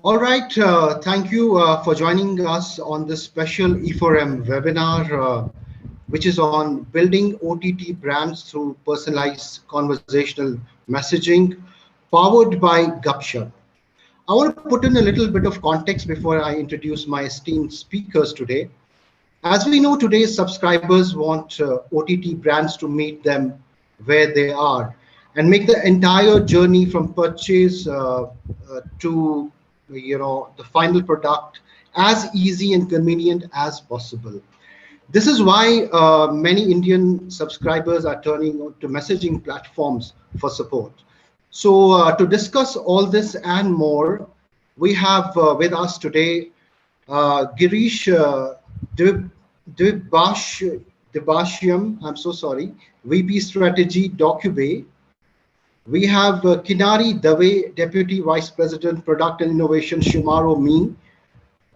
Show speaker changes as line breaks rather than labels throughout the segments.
All right, thank you for joining us on this special E4M webinar, which is on building OTT brands through personalized conversational messaging, powered by Gupshup. I want to put in a little bit of context before I introduce my esteemed speakers today. As we know, today's subscribers want OTT brands to meet them where they are and make the entire journey from purchase to the final product as easy and convenient as possible. This is why many Indian subscribers are turning to messaging platforms for support. So to discuss all this and more, we have with us today Girish Dibashiam, I'm so sorry, VP Strategy, DocuBay. We have Kinari Dave, Deputy Vice President, Product and Innovation, Shimaro Me.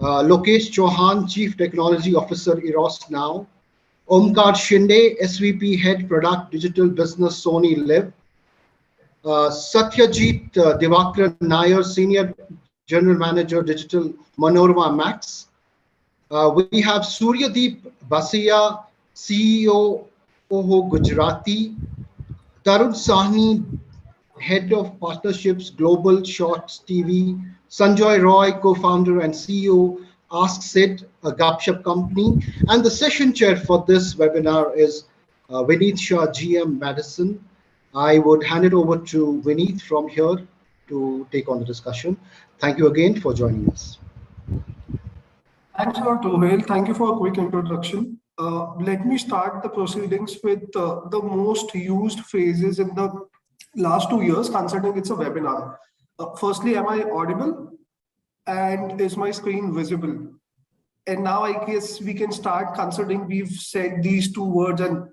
Lokesh Chauhan, Chief Technology Officer, Eros Now. Omkar Shinde, SVP Head Product Digital Business, Sony Live. Satyajit Divakar Nair, Senior General Manager, Digital, Manorama Max. We have Suryadeep Basia, CEO, Oho Gujarati. Tarun Sahni, Head of Partnerships, Global Shorts TV. Sanjoy Roy, co-founder and CEO, Ask Sid, a Gupshup company. And the session chair for this webinar is Vineet Shah, GM Madison. I would hand it over to Vineet from here to take on the discussion. Thank you again for joining us.
Thanks a lot, Rohil. Thank you for a quick introduction. Let me start the proceedings with the most used phrases in the last 2 years, considering it's a webinar. Firstly, am I audible? And is my screen visible? And now I guess we can start, considering we've said these 2 words, and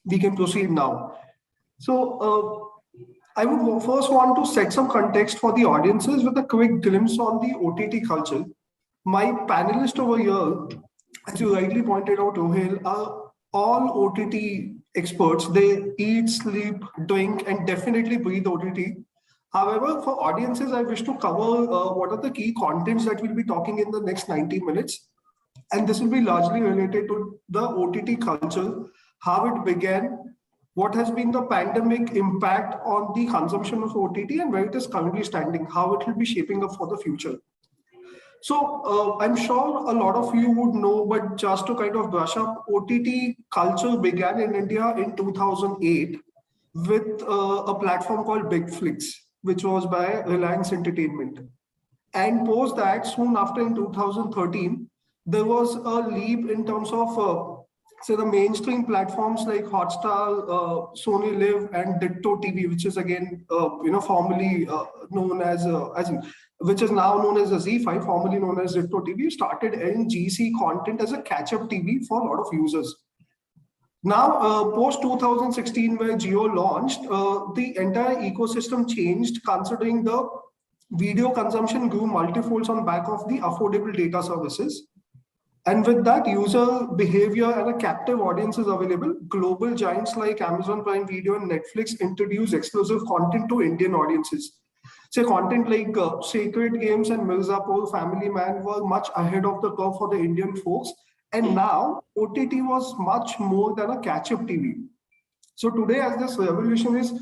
we can proceed now. So I would first want to set some context for the audiences with a quick glimpse on the OTT culture. My panelists over here, as you rightly pointed out, Rohil, are all OTT experts. They eat, sleep, drink, and definitely breathe OTT. However, for audiences, I wish to cover what are the key contents that we'll be talking in the next 90 minutes. And this will be largely related to the OTT culture, how it began, what has been the pandemic impact on the consumption of OTT, and where it is currently standing, how it will be shaping up for the future. So I'm sure a lot of you would know, but just to kind of brush up, OTT culture began in India in 2008 with a platform called Bigflix, which was by Reliance Entertainment. And post that, soon after in 2013, there was a leap in terms of say the mainstream platforms like Hotstar, Sony Live, and Ditto TV, which is again formerly known as which is now known as a Z5, formerly known as Ditto TV, started airing GC content as a catch-up TV for a lot of users. Now, post 2016, where Jio launched, the entire ecosystem changed, considering the video consumption grew multifolds on back of the affordable data services. And with that, user behavior and a captive audience is available. Global giants like Amazon Prime Video and Netflix introduce exclusive content to Indian audiences. Say content like Sacred Games and Mirzapur, Family Man were much ahead of the curve for the Indian folks. And now OTT was much more than a catch-up TV. So today, as this revolution is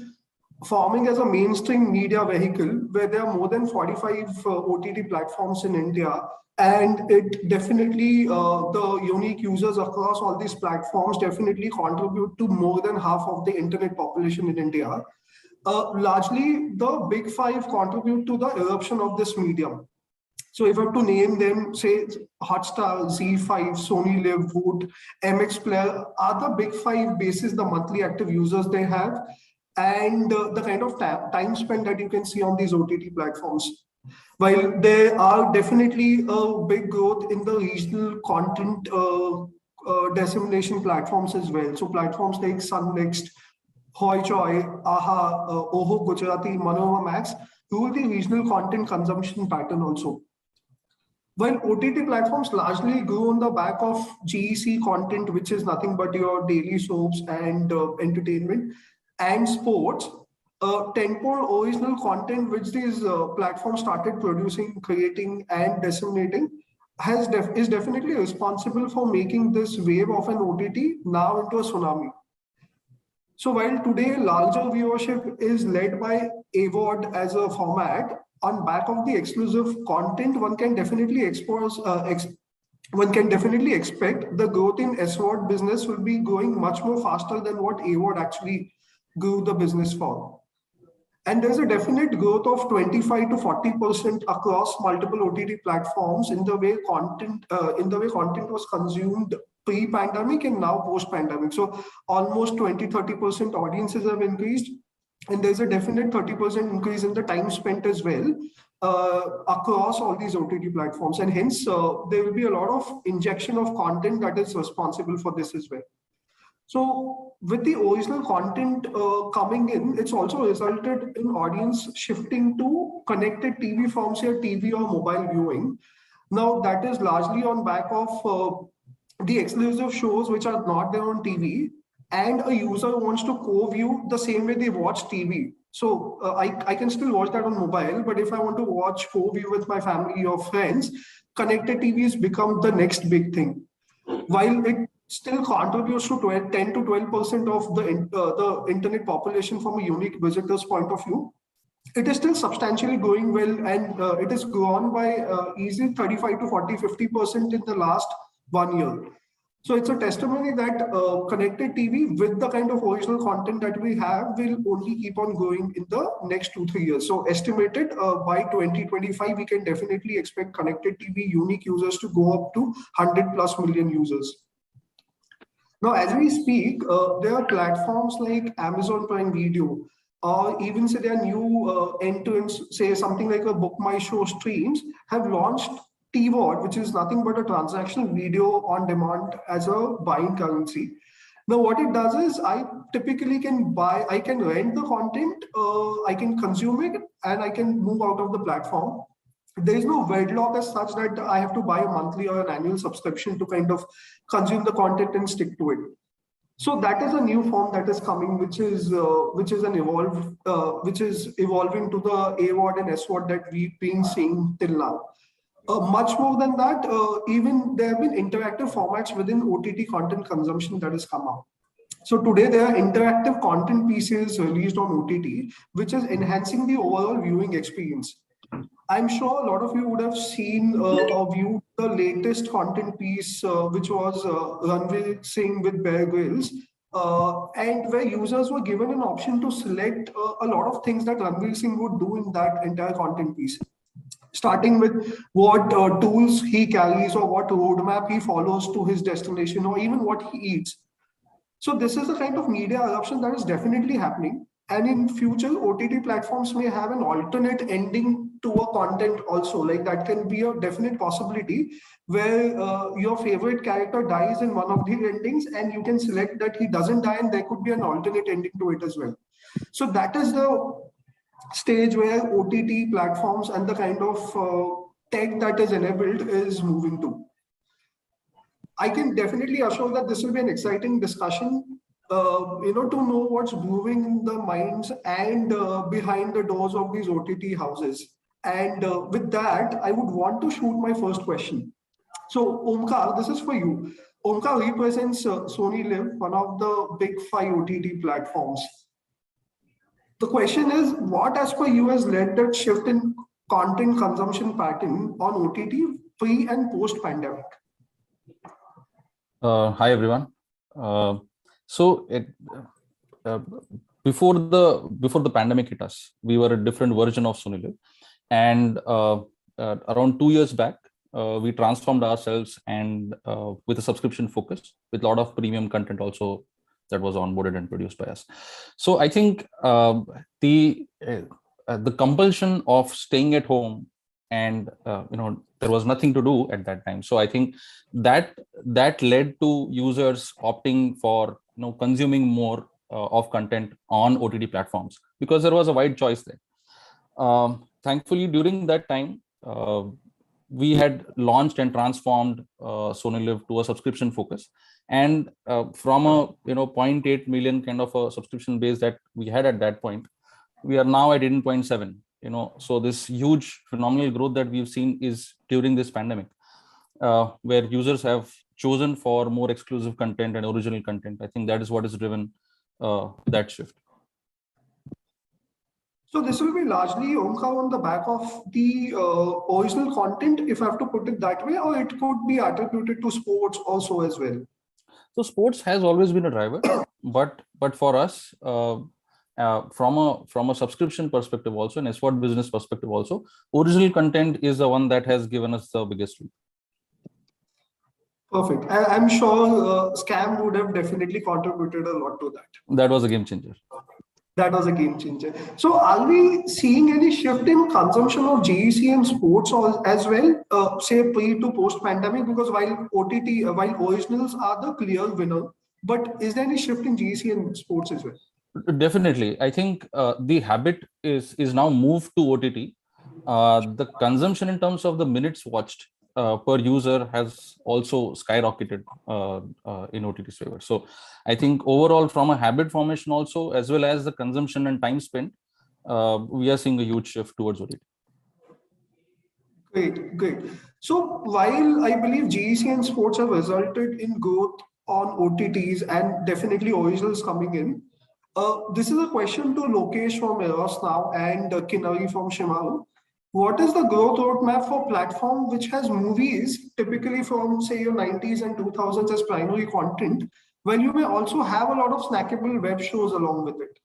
forming as a mainstream media vehicle, where there are more than 45 OTT platforms in India, And it definitely, the unique users across all these platforms definitely contribute to more than half of the internet population in India. Largely, the big five contribute to the eruption of this medium. So if I have to name them, say Hotstar, Z5, Sony Live, Voot, MX Player are the big five basis the monthly active users they have, and the kind of time spent that you can see on these OTT platforms. While there are definitely a big growth in the regional content dissemination platforms as well. So platforms like Sun Next, Hoi Choi, AHA, Oho Gujarati, Manova Max rule the regional content consumption pattern also. While OTT platforms largely grew on the back of GEC content, which is nothing but your daily soaps and entertainment and sports, tentpole original content which these platforms started producing, creating, and disseminating is definitely responsible for making this wave of an OTT now into a tsunami. So while today larger viewership is led by AVOD as a format, on back of the exclusive content, one can definitely one can definitely expect the growth in SVOD business will be growing much more faster than what AVOD actually grew the business for. And there's a definite growth of 25 to 40% across multiple OTT platforms in the way content was consumed pre-pandemic and now post-pandemic. So almost 20-30% audiences have increased, and there's a definite 30% increase in the time spent as well across all these OTT platforms. And hence, there will be a lot of injection of content that is responsible for this as well. So with the original content coming in, it's also resulted in audience shifting to connected TV forms here, TV or mobile viewing. Now that is largely on back of the exclusive shows which are not there on TV, and a user wants to co-view the same way they watch TV. So I can still watch that on mobile, but if I want to watch co-view with my family or friends, connected TVs become the next big thing. While it still contributes to 10 to 12% of the internet population from a unique visitor's point of view, it is still substantially going well, and it has grown by easily 35 to 50% in the last 1 year. So it's a testimony that connected TV with the kind of original content that we have will only keep on growing in the next 2-3 years. So estimated by 2025, we can definitely expect connected TV unique users to go up to 100+ million users. Now, as we speak, there are platforms like Amazon Prime Video, or even say there are new entrants, say something like a Book My Show streams, have launched TVOD, which is nothing but a transactional video on demand as a buying currency. Now, what it does is I typically can rent the content, I can consume it, and I can move out of the platform. There is no wedlock as such that I have to buy a monthly or an annual subscription to kind of consume the content and stick to it. So that is a new form that is coming, which is evolving to the AVOD and SVOD that we've been seeing till now. Much more than that, even there have been interactive formats within OTT content consumption that has come out. So today there are interactive content pieces released on OTT, which is enhancing the overall viewing experience. I'm sure a lot of you would have seen or viewed the latest content piece, which was Ranveer Singh with Bear Grylls, and where users were given an option to select a lot of things that Ranveer Singh would do in that entire content piece, starting with what tools he carries or what roadmap he follows to his destination, or even what he eats. So this is a kind of media adoption that is definitely happening. And in future, OTT platforms may have an alternate ending to a content also. Like that can be a definite possibility where your favorite character dies in one of the endings, and you can select that he doesn't die, and there could be an alternate ending to it as well. So that is the stage where OTT platforms and the kind of tech that is enabled is moving to. I can definitely assure that this will be an exciting discussion, to know what's moving in the minds and behind the doors of these OTT houses. And with that, I would want to shoot my first question. So Omkar, this is for you. Omkar represents Sony Live, one of the big 5 OTT platforms. The question is, what as per you has led that shift in content consumption pattern on OTT pre and post pandemic?
Hi everyone. So before the pandemic hit us, we were a different version of Sunil, and around 2 years back, we transformed ourselves and with a subscription focus, with a lot of premium content also that was onboarded and produced by us. So I think the compulsion of staying at home and there was nothing to do at that time. So I think that led to users opting for consuming more of content on OTT platforms because there was a wide choice there. Thankfully, during that time, we had launched and transformed Sonilive to a subscription focus, and from a 0.8 million kind of a subscription base that we had at that point, we are now at 18.7. So this huge phenomenal growth that we've seen is during this pandemic, where users have chosen for more exclusive content and original content. I think that is what has driven that shift.
So this will be largely Omkar on the back of the original content, if I have to put it that way, or it could be attributed to sports also as well.
So sports has always been a driver, but for us, from a subscription perspective also, and SWOT business perspective also, original content is the one that has given us the biggest lead.
Perfect. I'm sure Scam would have definitely contributed a lot to that.
That was a game changer.
That was a game changer. So are we seeing any shift in consumption of GEC and sports as well, say pre to post pandemic? Because while originals are the clear winner, but is there any shift in GEC and sports as well?
Definitely. I think the habit is now moved to OTT. The consumption in terms of the minutes watched per user has also skyrocketed in OTT's favor. So I think overall, from a habit formation also, as well as the consumption and time spent, we are seeing a huge shift towards OTT.
Great. So while I believe GEC and sports have resulted in growth on OTTs and definitely originals coming in, this is a question to Lokesh from Eros now and Kinari from Shimaru. What is the growth roadmap for platform which has movies typically from say your 90s and 2000s as primary content, when you may also have a lot of snackable web shows along with it?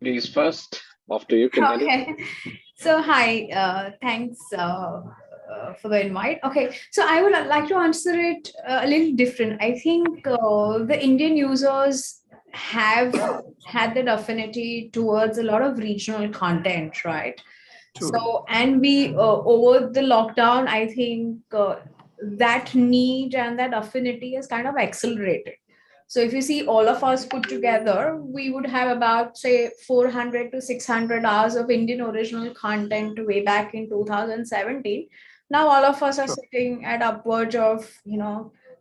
Please first, after you can.
Okay. So hi, thanks for the invite. Okay, so I would like to answer it a little different. I think the Indian users have had that affinity towards a lot of regional content, right? True. So, and we over the lockdown, I think that need and that affinity has kind of accelerated. So if you see all of us put together, we would have about say 400 to 600 hours of Indian original content way back in 2017. Now all of us are sitting at upwards of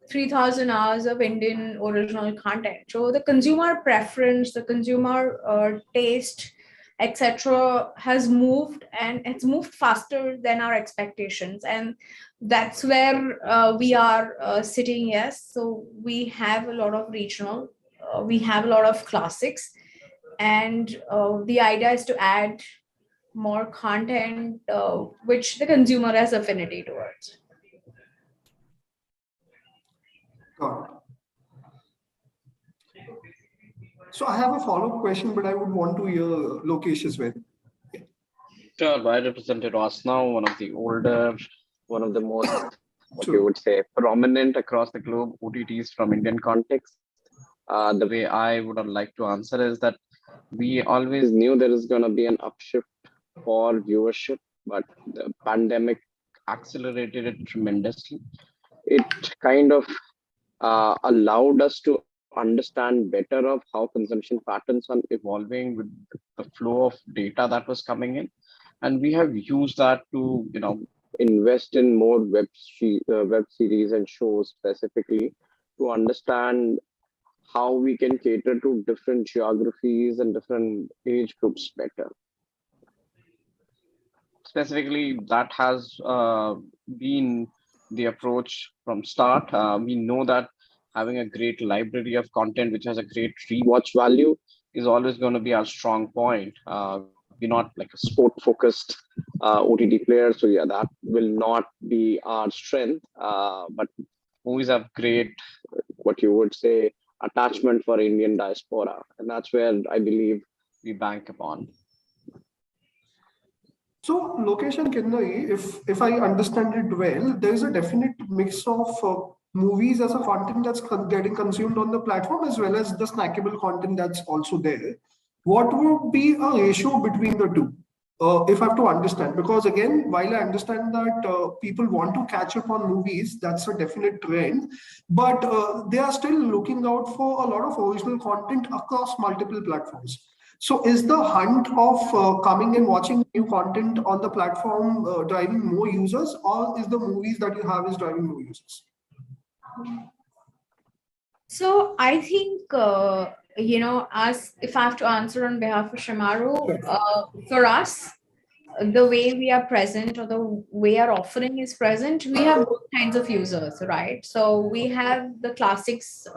3,000 hours of Indian original content. So the consumer preference, the consumer taste, etc., has moved, and it's moved faster than our expectations, and that's where we are sitting. Yes, so we have a lot of regional, we have a lot of classics, and the idea is to add more content which the consumer has affinity towards.
So I have a follow-up question, but I would want to hear Lokesh as well.
Sure, I represented Osnow, one of the older, one of the most, what you would say, prominent across the globe OTTs from Indian context. The way I would like to answer is that we always knew there is going to be an upshift for viewership, but the pandemic accelerated it tremendously. It kind of allowed us to understand better of how consumption patterns are evolving with the flow of data that was coming in, and we have used that to invest in more web series and shows specifically to understand how we can cater to different geographies and different age groups better. Specifically, that has been the approach from start. We know that having a great library of content which has a great rewatch value is always going to be our strong point. we're not like a sport-focused OTT player. So yeah, that will not be our strength. But movies have great, what you would say, attachment for Indian diaspora, and that's where I believe we bank upon.
So, Lokesh and Kinnai, if I understand it well, there is a definite mix of movies as a content that's getting consumed on the platform, as well as the snackable content that's also there. What would be a ratio between the two? If I have to understand, because again, while I understand that people want to catch up on movies, that's a definite trend, but they are still looking out for a lot of original content across multiple platforms. So is the hunt of coming and watching new content on the platform driving more users, or is the movies that you have is driving more users?
So I think, as if I have to answer on behalf of Shamaru, for us, the way we are present or the way our offering is present, we have both kinds of users, right? So we have the classics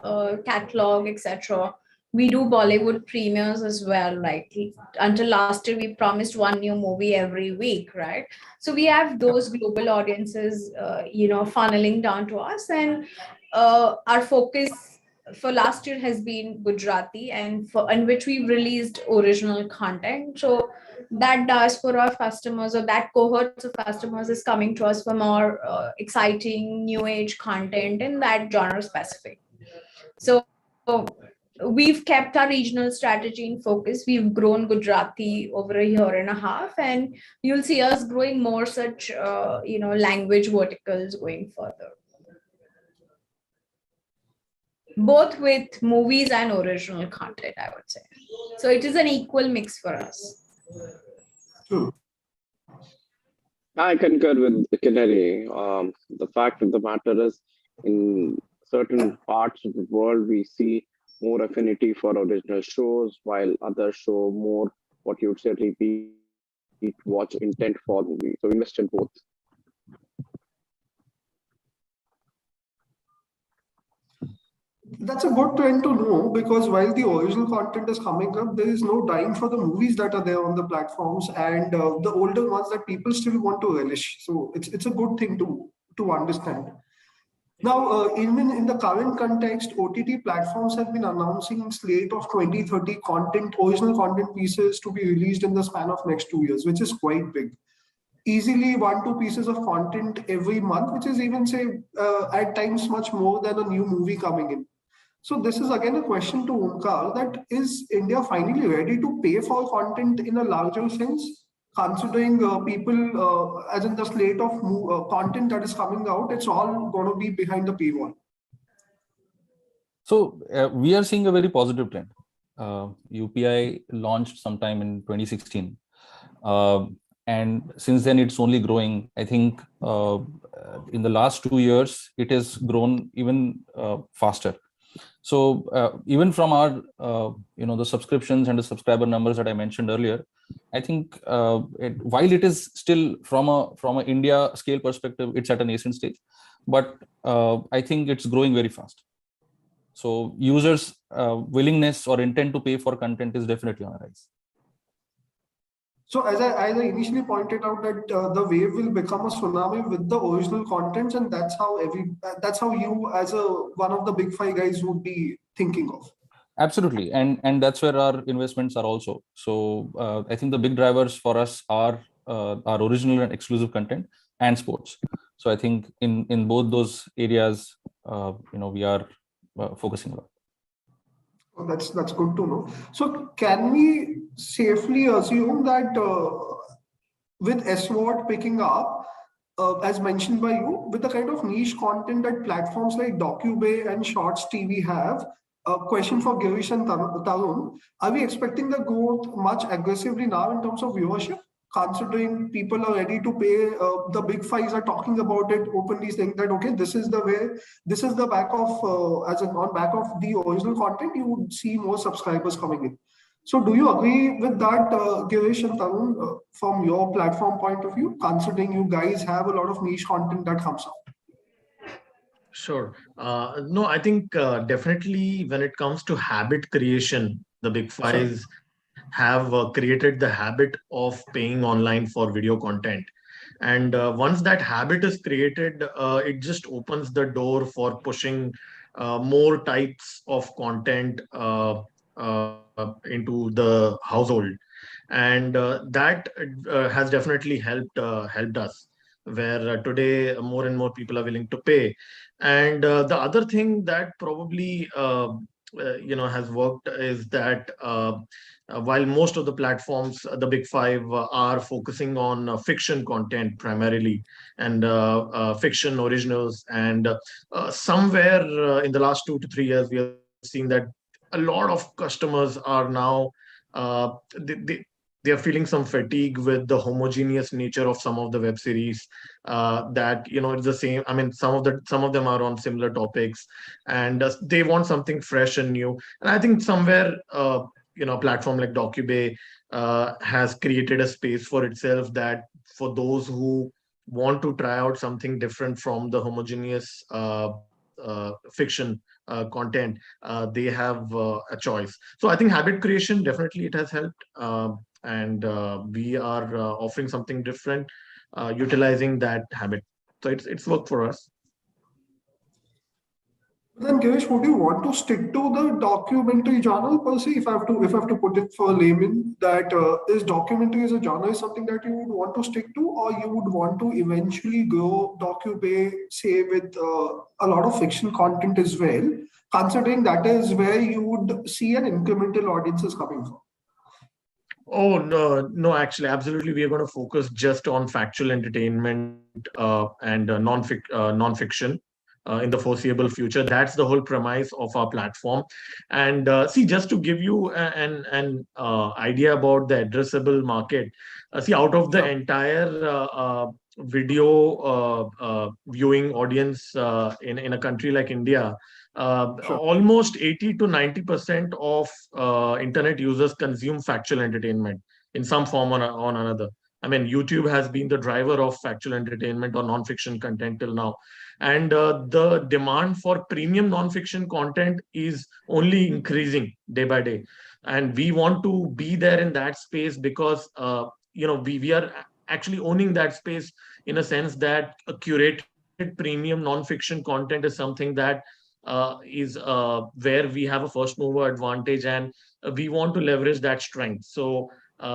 catalog, etc. We do Bollywood premieres as well. Like until last year, we promised one new movie every week, right? So we have those global audiences, funneling down to us, and our focus for last year has been Gujarati, and in which we released original content. So that diaspora of customers, or that cohorts of customers, is coming to us for more exciting new age content in that genre specific. So we've kept our regional strategy in focus. We've grown Gujarati over a year and a half, and you'll see us growing more such language verticals going further, both with movies and original content, I would say. So it is an equal mix for us.
I concur with Kinnari. The fact of the matter is, in certain parts of the world, we see more affinity for original shows, while others show more, what you would say, repeat watch intent for movies. So invest in both.
That's a good trend to know, because while the original content is coming up, there is no dying for the movies that are there on the platforms, and the older ones that people still want to relish. So it's a good thing to understand. Now, even in the current context, OTT platforms have been announcing slate of 20-30 original content pieces to be released in the span of next 2 years, which is quite big. Easily 1-2 pieces of content every month, which is even say at times much more than a new movie coming in. So this is again a question to Omkar, that is India finally ready to pay for content in a larger sense, considering people, as in the slate of content that is coming out, it's all going to be behind the paywall.
So we are seeing a very positive trend. UPI launched sometime in 2016. And since then, it's only growing. I think in the last 2 years, it has grown even faster. So even from our, the subscriptions and the subscriber numbers that I mentioned earlier, I think while it is still from a India scale perspective, it's at a nascent stage, but I think it's growing very fast. So users' willingness or intent to pay for content is definitely on the rise.
So as I initially pointed out, that the wave will become a tsunami with the original contents, and that's how you as one of the big five guys would be thinking of.
Absolutely, and that's where our investments are also. So I think the big drivers for us are our original and exclusive content and sports. So I think in both those areas, we are focusing on.
Oh, that's good to know. So can we safely assume that with SWOT picking up, as mentioned by you, with the kind of niche content that platforms like DocuBay and Shorts TV have, a question for Girish and Tarun, are we expecting the growth much aggressively now in terms of viewership, considering people are ready to pay? The big fives are talking about it openly, saying that, okay, this is the way, this is the back of, on back of the original content, you would see more subscribers coming in. So do you agree with that, Girish and Tarun, from your platform point of view, considering you guys have a lot of niche content that comes out?
Sure. No, I think definitely when it comes to habit creation, the big fives have created the habit of paying online for video content. And once that habit is created, it just opens the door for pushing more types of content into the household. And that has definitely helped us, where today more and more people are willing to pay. And the other thing that probably has worked is that while most of the platforms, the big five, are focusing on fiction content primarily, and fiction originals, and somewhere in the last 2 to 3 years, we have seen that a lot of customers are now they are feeling some fatigue with the homogeneous nature of some of the web series, that it's the same. I mean, some of them are on similar topics, and they want something fresh and new. And I think somewhere a platform like Docubay has created a space for itself, that for those who want to try out something different from the homogeneous fiction content, they have a choice. So I think habit creation, definitely it has helped, and we are offering something different, utilizing that habit. So it's worked for us.
Then Girish, would you want to stick to the documentary genre per se? If I have to put it for a layman, that is documentary as a genre is something that you would want to stick to, or you would want to eventually grow Docubay, say, with a lot of fiction content as well, considering that is where you would see an incremental audiences coming from?
Oh, no, actually, absolutely. We are going to focus just on factual entertainment and non-fiction in the foreseeable future. That's the whole premise of our platform. And see, just to give you an idea about the addressable market, see, out of the entire video viewing audience in a country like India, almost 80 to 90% of internet users consume factual entertainment in some form or on another. I mean, YouTube has been the driver of factual entertainment or non-fiction content till now. And the demand for premium non-fiction content is only increasing day by day. And we want to be there in that space, because we are actually owning that space, in a sense that a curated premium non-fiction content is something that is where we have a first mover advantage, and we want to leverage that strength. So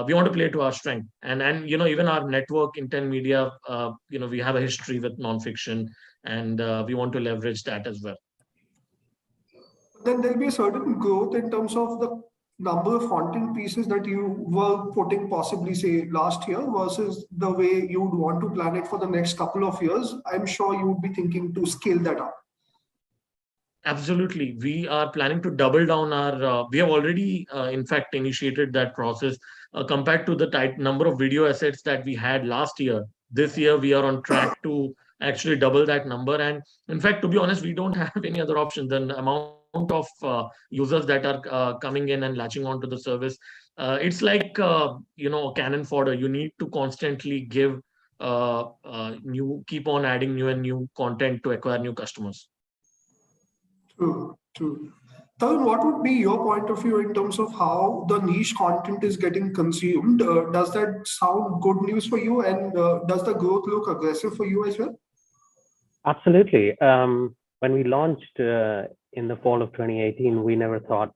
we want to play to our strength, and even our network, Intent Media, we have a history with non-fiction, and we want to leverage that as well.
Then there'll be a certain growth in terms of the number of content pieces that you were putting possibly, say, last year versus the way you would want to plan it for the next couple of years. I'm sure you would be thinking to scale that up.
Absolutely. We are planning to double down our, we have already, in fact, initiated that process. Compared to the type number of video assets that we had last year, this year we are on track to actually double that number. And in fact, to be honest, we don't have any other option than the amount of users that are coming in and latching onto the service. It's like, cannon fodder. You need to constantly give keep on adding new and new content to acquire new customers.
True. Tarun, what would be your point of view in terms of how the niche content is getting consumed? Does that sound good news for you? And does the growth look aggressive for you as well?
Absolutely. When we launched in the fall of 2018, we never thought,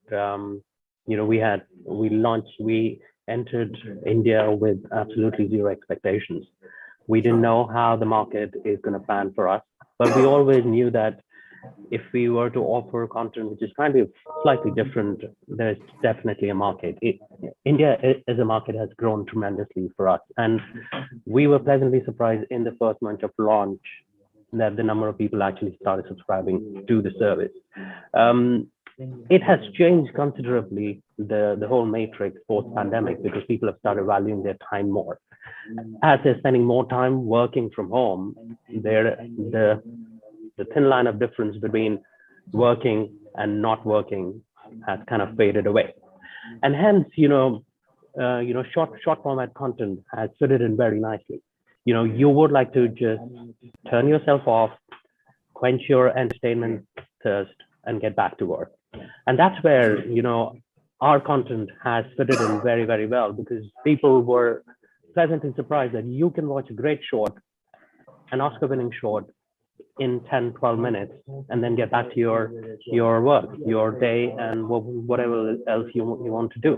we entered India with absolutely zero expectations. We didn't know how the market is going to pan for us, but we always knew that if we were to offer content which is kind of slightly different, there's definitely a market. India as a market has grown tremendously for us. And we were pleasantly surprised in the first month of launch that the number of people actually started subscribing to the service. It has changed considerably, the whole matrix post-pandemic, because people have started valuing their time more. As they're spending more time working from home, the thin line of difference between working and not working has kind of faded away. And hence, short format content has fitted in very nicely. You would like to just turn yourself off, quench your entertainment thirst, and get back to work. And that's where, our content has fitted in very, very well, because people were pleasantly surprised that you can watch a great short, an Oscar-winning short, in 10, 12 minutes, and then get back to your work, your day, and whatever else you want to do.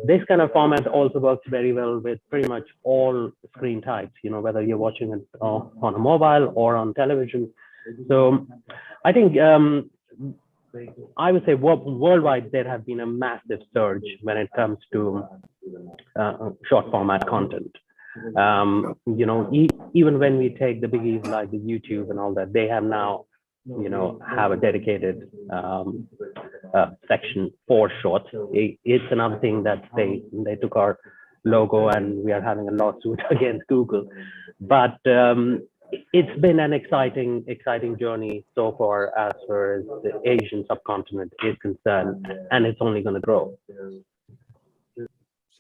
This kind of format also works very well with pretty much all screen types, whether you're watching it on a mobile or on television. So I think I would say worldwide, there have been a massive surge when it comes to short format content. Even when we take the biggies like the YouTube and all that, they have now, have a dedicated section for shorts. It's another thing that they took our logo, and we are having a lawsuit against Google. But it's been an exciting journey so far as the Asian subcontinent is concerned, and it's only going to grow.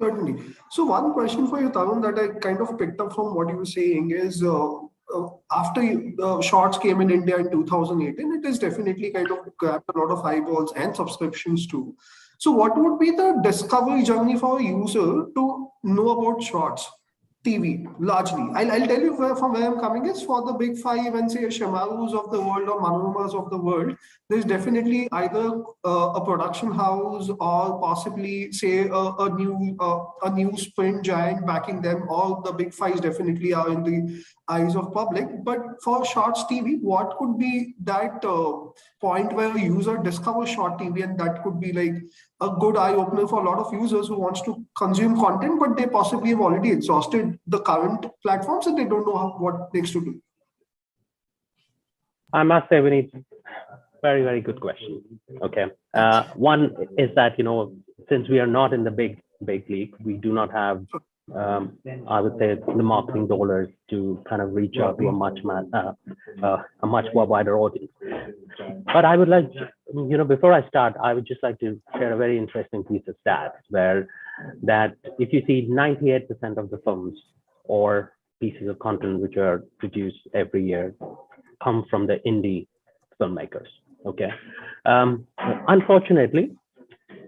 Certainly. So one question for you, Tarun, that I kind of picked up from what you were saying is, after the shorts came in India in 2018, it has definitely kind of grabbed a lot of eyeballs and subscriptions too. So what would be the discovery journey for a user to know about shorts TV largely? I'll tell you from where I'm coming is, for the big five and say Shamarus of the world or Manoramas of the world, there's definitely either a production house or possibly say a new print giant backing them. All the big fives definitely are in the eyes of public. But for shorts TV, what could be that point where a user discovers short TV, and that could be like a good eye opener for a lot of users who wants to consume content, but they possibly have already exhausted the current platforms and they don't know what next to do?
I must say, Vinny, very, very good question. Okay. One is that, since we are not in the big league, we do not have, I would say, the marketing dollars to kind of reach out to a much more wider audience. But I would like, before I start, I would just like to share a very interesting piece of stats, where that if you see 98% of the films or pieces of content which are produced every year come from the indie filmmakers. Okay. Unfortunately,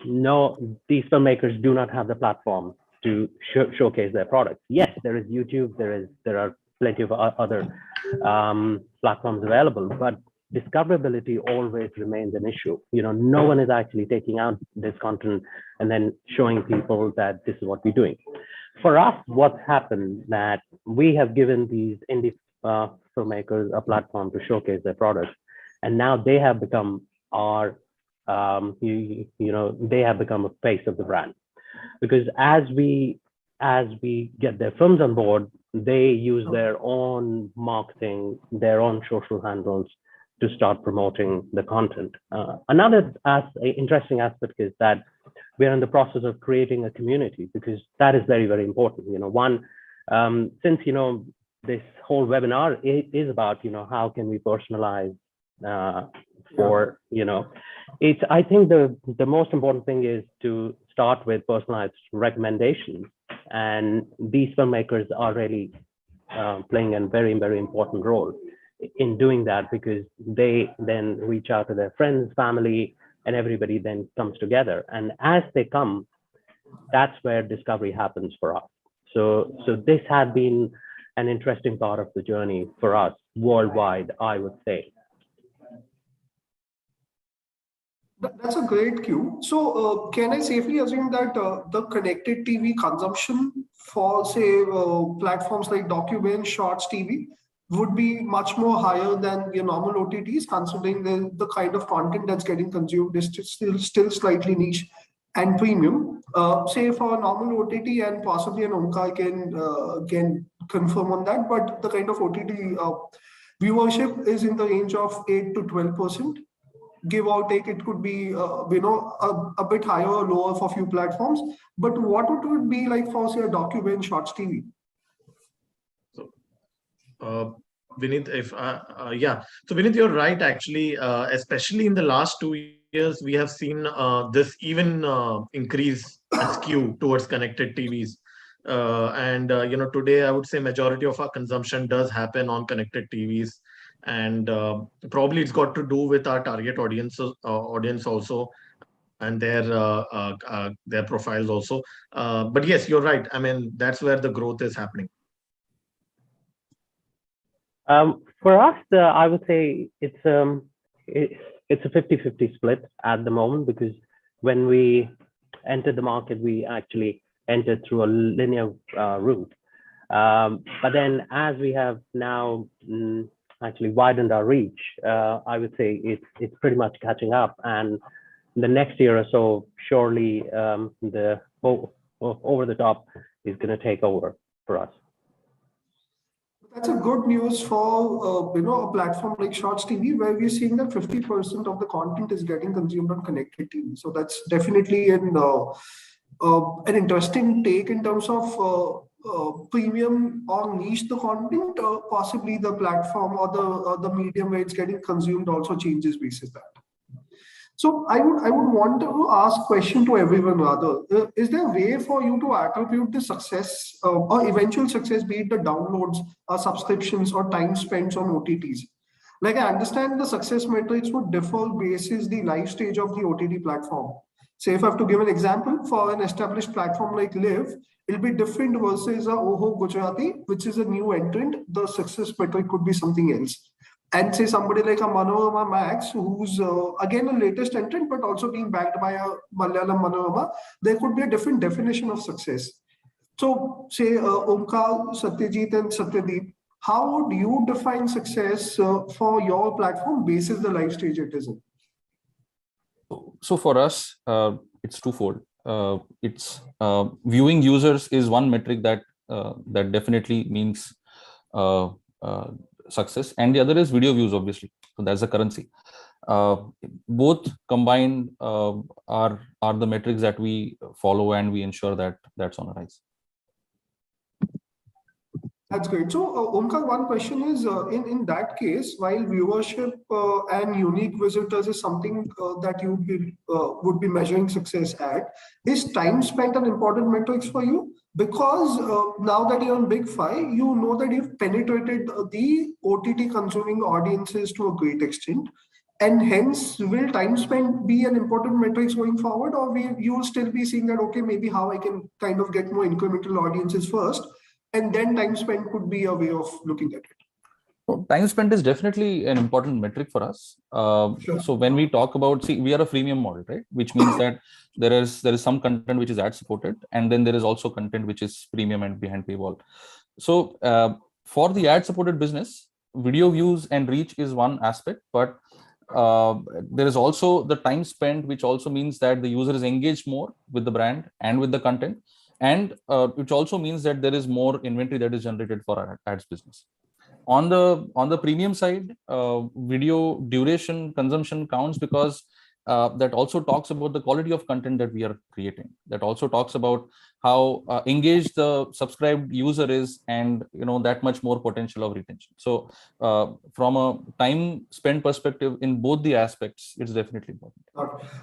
these filmmakers do not have the platform to showcase their products. Yes, there is YouTube, there are plenty of other platforms available, but discoverability always remains an issue. No one is actually taking out this content and then showing people that this is what we're doing. For us, what's happened that we have given these indie filmmakers a platform to showcase their products, and now they have become our, they have become a face of the brand. Because as we get their films on board, they use their own marketing, their own social handles to start promoting the content. Another interesting aspect is that we are in the process of creating a community, because that is very, very important. One, since this whole webinar is about how can we personalize for I think the most important thing is to start with personalized recommendations, and these filmmakers are really playing a very, very important role in doing that, because they then reach out to their friends, family, and everybody then comes together. And as they come, that's where discovery happens for us. So this had been an interesting part of the journey for us worldwide, I would say.
That's a great cue. So can I safely assume that the connected TV consumption for, say, platforms like DocuWin, Shorts TV would be much more higher than your normal OTTs, considering the kind of content that's getting consumed is still slightly niche and premium. Say for a normal OTT, and possibly an Omkar can confirm on that, but the kind of OTT viewership is in the range of 8 to 12%. Give or take, it could be a bit higher or lower for a few platforms. But what would it be like for, say, a DocuWin, Shorts TV?
So, Vinit, so Vinit, you're right. Actually, especially in the last 2 years, we have seen this even increase and skew towards connected TVs. Today I would say majority of our consumption does happen on connected TVs. And probably it's got to do with our target audience also. and their profiles also. But yes, you're right. I mean, that's where the growth is happening.
For us, I would say it's a 50-50 split at the moment, because when we entered the market, we actually entered through a linear route. But then as we have now actually widened our reach, I would say it's pretty much catching up. And the next year or so, surely the over the top is going to take over for us.
That's a good news for a platform like Shorts TV, where we're seeing that 50% of the content is getting consumed on connected TV. So that's definitely an interesting take in terms of premium or niche the content. Possibly the platform or the medium where it's getting consumed also changes basis that. So I would want to ask a question to everyone rather. Is there a way for you to attribute the success or eventual success, be it the downloads or subscriptions or time spent on OTTs? Like, I understand the success metrics would differ basis the life stage of the OTT platform. Say if I have to give an example, for an established platform like Live, it'll be different versus a Oho Gujarati, which is a new entrant. The success metric could be something else. And say somebody like a Manorama Max, who's again a latest entrant, but also being backed by a Malayalam Manorama, there could be a different definition of success. So say Omkar, Satyajit and Satyadeep, how would you define success for your platform basis the life stage it is in?
So for us, it's twofold. It's viewing users is one metric that definitely means success, and the other is video views, obviously. So that's the currency. Both combined are the metrics that we follow, and we ensure that that's on a rise.
That's great. So Omkar, one question is, in that case, while viewership and unique visitors is something that you would be measuring success at, is time spent an important metrics for you? Because now that you're on Big Five, you know that you've penetrated the OTT consuming audiences to a great extent. And hence, will time spent be an important metrics going forward, or you will still be seeing that, okay, maybe how I can kind of get more incremental audiences first, and then time spent could be a way of looking at it?
So time spent is definitely an important metric for us.
Sure.
So when we talk about, we are a freemium model, right? Which means that there is some content which is ad supported, and then there is also content which is premium and behind paywall. So for the ad supported business, video views and reach is one aspect, but there is also the time spent, which also means that the user is engaged more with the brand and with the content, and which also means that there is more inventory that is generated for our ads business. On the premium side, video duration consumption counts because that also talks about the quality of content that we are creating. That also talks about how engaged the subscribed user is, and that much more potential of retention. So from a time spent perspective in both the aspects, it's definitely important.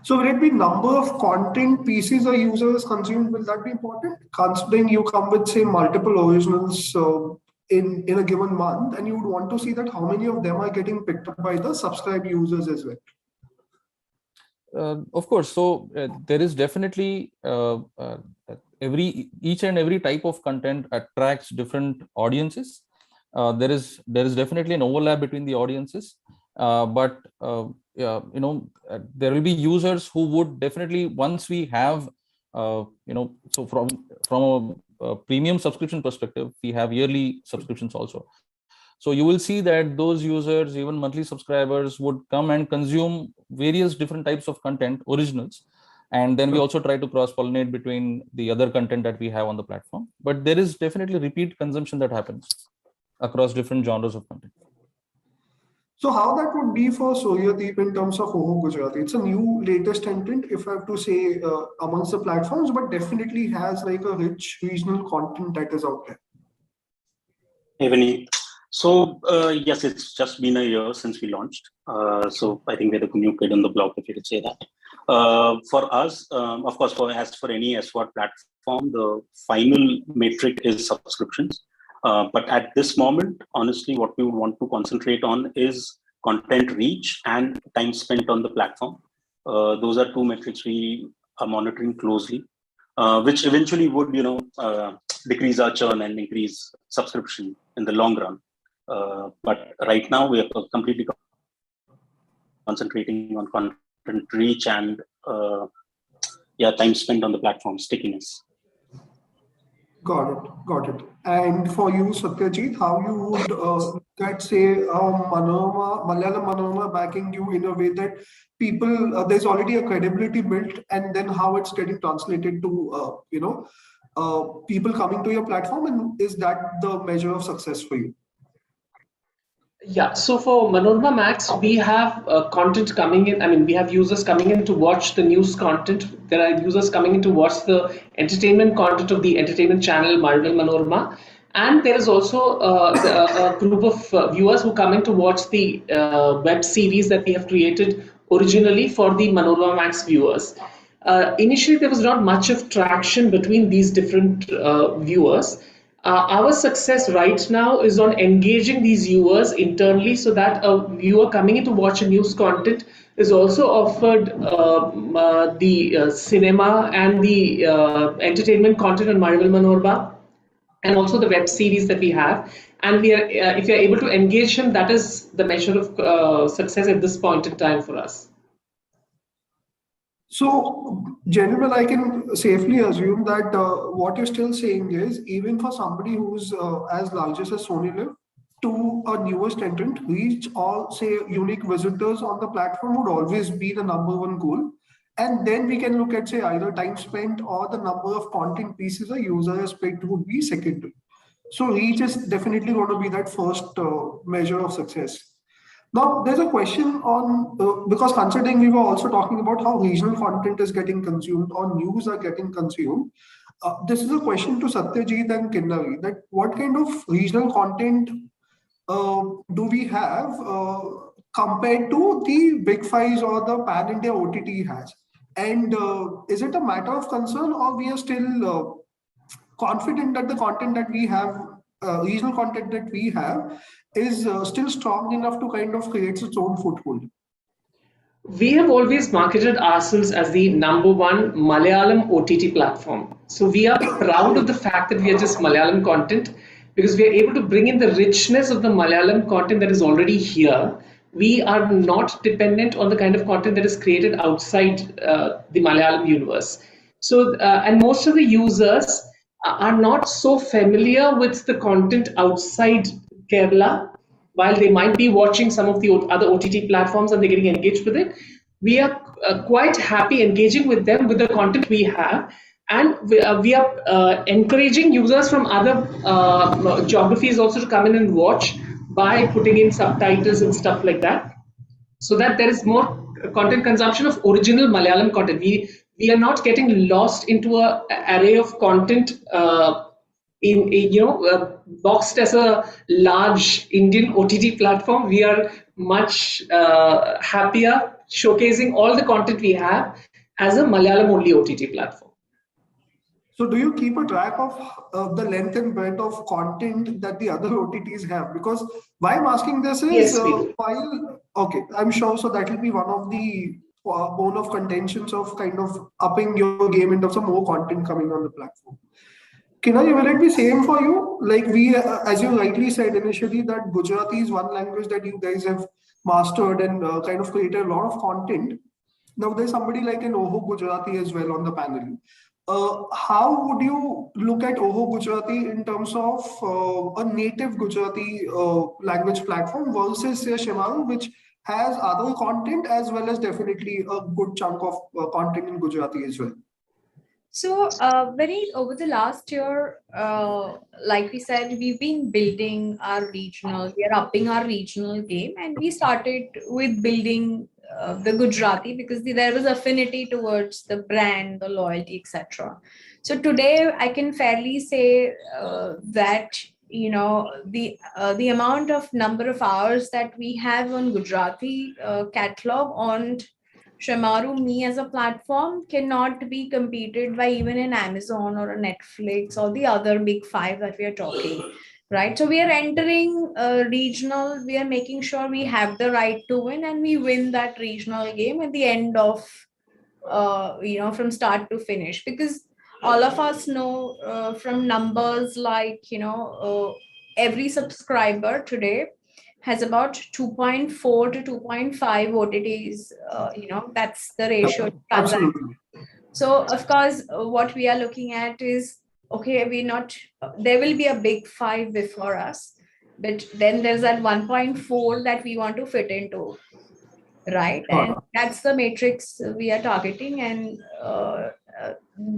So will it be number of content pieces a user is consumed? Will that be important? Considering you come with, say, multiple originals in a given month, and you would want to see that how many of them are getting picked up by the subscribed users as well.
Of course. So there is definitely each and every type of content attracts different audiences. There is definitely an overlap between the audiences, but there will be users who would definitely, once we have so from a premium subscription perspective, we have yearly subscriptions also. So you will see that those users, even monthly subscribers, would come and consume various different types of content, originals. And then we also try to cross-pollinate between the other content that we have on the platform. But there is definitely repeat consumption that happens across different genres of content.
So how that would be for Suryadeep in terms of Oho Gujarati? It's a new latest entrant, if I have to say, amongst the platforms, but definitely has like a rich regional content that is out there.
Hey, Vinny. So yes, it's just been a year since we launched. So I think we're the new kid on the block, if you could say that. For us, of course, as for any SWOT platform, the final metric is subscriptions. But at this moment, honestly, what we would want to concentrate on is content reach and time spent on the platform. Those are two metrics we are monitoring closely, which eventually would, decrease our churn and increase subscription in the long run. But right now we are completely concentrating on content reach and time spent on the platform, stickiness.
Got it. And for you, Satyajit, how you would look at, say, Malayalam Manorama backing you in a way that people, there's already a credibility built, and then how it's getting translated to, people coming to your platform, and is that the measure of success for you?
Yeah, so for Manorama Max, we have content coming in. I mean, we have users coming in to watch the news content. There are users coming in to watch the entertainment content of the entertainment channel Marvel Manorama. And there is also a group of viewers who come in to watch the web series that we have created originally for the Manorama Max viewers. Initially, there was not much of traction between these different viewers. Our success right now is on engaging these viewers internally so that a viewer coming in to watch a news content is also offered the cinema and the entertainment content on Marvel Manorama, and also the web series that we have. And we are, if we are able to engage him, that is the measure of success at this point in time for us.
So, General, I can safely assume that what you're still saying is, even for somebody who's as large as Sony Live, to a newest entrant, reach all, say, unique visitors on the platform would always be the #1 goal. And then we can look at, say, either time spent or the number of content pieces a user has picked would be secondary. So reach is definitely going to be that first measure of success. Now, there's a question on, because considering we were also talking about how regional content is getting consumed or news are getting consumed, this is a question to Satyajit and Kinnavi, that what kind of regional content do we have compared to the big fives or the pan-India OTT has? And is it a matter of concern, or we are still confident that the content that we have, regional content that we have, is still strong enough to kind of create its own foothold?
We have always marketed ourselves as the #1 Malayalam OTT platform. So we are proud of the fact that we are just Malayalam content, because we are able to bring in the richness of the Malayalam content that is already here. We are not dependent on the kind of content that is created outside the Malayalam universe. So, and most of the users are not so familiar with the content outside Kerala. While they might be watching some of the other OTT platforms and they're getting engaged with it, we are quite happy engaging with them with the content we have. And we are encouraging users from other geographies also to come in and watch by putting in subtitles and stuff like that, so that there is more content consumption of original Malayalam content. We are not getting lost into an array of content boxed as a large Indian OTT platform. We are much happier showcasing all the content we have as a Malayalam only OTT platform.
So do you keep a track of the length and breadth of content that the other OTTs have? Because why I'm asking this is,
yes, we do.
Okay, I'm sure, so that will be one of the bone of contentions of kind of upping your game in terms of more content coming on the platform. Kinnavi, will it be same for you? Like we, as you rightly said initially, that Gujarati is one language that you guys have mastered and kind of created a lot of content. Now there's somebody like an Oho Gujarati as well on the panel. How would you look at Oho Gujarati in terms of a native Gujarati language platform versus say Shemaru, which has other content as well as definitely a good chunk of content in Gujarati as well?
So over the last year, like we said, we've been building our regional, we are upping our regional game, and we started with building the Gujarati because there was affinity towards the brand, the loyalty, etc. So today I can fairly say that the amount of number of hours that we have on Gujarati catalog on Shemaru, me as a platform cannot be competed by even an Amazon or a Netflix or the other big five that we are talking. right? So we are entering regional, we are making sure we have the right to win, and we win that regional game at the end of, from start to finish, because all of us know from numbers like, every subscriber today has about 2.4 to 2.5 OTTs, that's the ratio.
Absolutely.
So of course, what we are looking at is, okay, there will be a big 5 before us, but then there's that 1.4 that we want to fit into, right? And that's the matrix we are targeting, and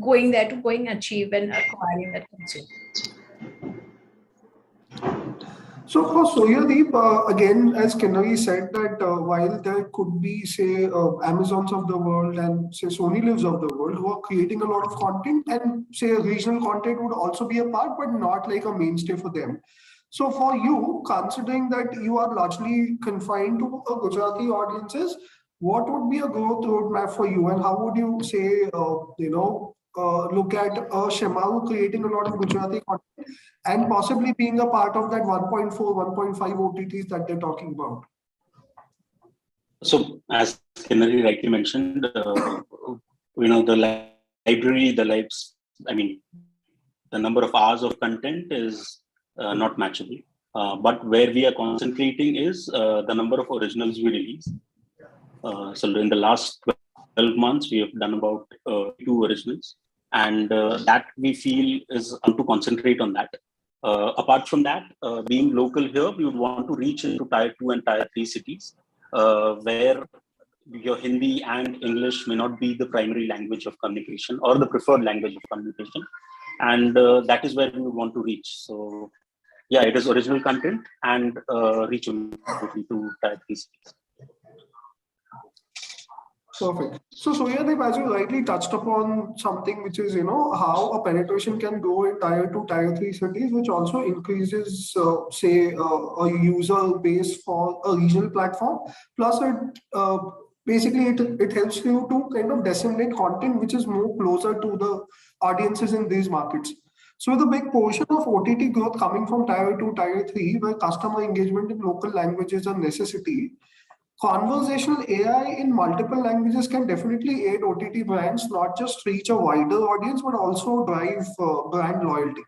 going there to achieve and acquiring that consumer.
So for Soyadeep, again, as Kinnari said, that while there could be, say, Amazons of the world and say Sony Lives of the world who are creating a lot of content, and say regional content would also be a part, but not like a mainstay for them. So for you, considering that you are largely confined to Gujarati audiences, what would be a growth roadmap for you, and how would you say, look at Shemaru creating a lot of Gujarati content and possibly being a part of that 1.4, 1.5 OTTs that they're talking about?
So as Kinnari rightly mentioned, the library, the number of hours of content is not matchable. But where we are concentrating is the number of originals we release. So in the last 12 months, we have done about 2 originals, and that we feel is to concentrate on that. Apart from that, being local here, we would want to reach into Tier 2 and Tier 3 cities, where your Hindi and English may not be the primary language of communication or the preferred language of communication. And that is where we would want to reach. So yeah, it is original content and reach into Tier 3 cities.
Perfect. So Soyadeep, as you rightly touched upon something which is, how a penetration can go in Tier 2, Tier 3 cities, which also increases, a user base for a regional platform. Plus, it helps you to kind of disseminate content which is more closer to the audiences in these markets. So the big portion of OTT growth coming from Tier 2, Tier 3, where customer engagement in local languages is a necessity, conversational AI in multiple languages can definitely aid OTT brands, not just reach a wider audience, but also drive brand loyalty.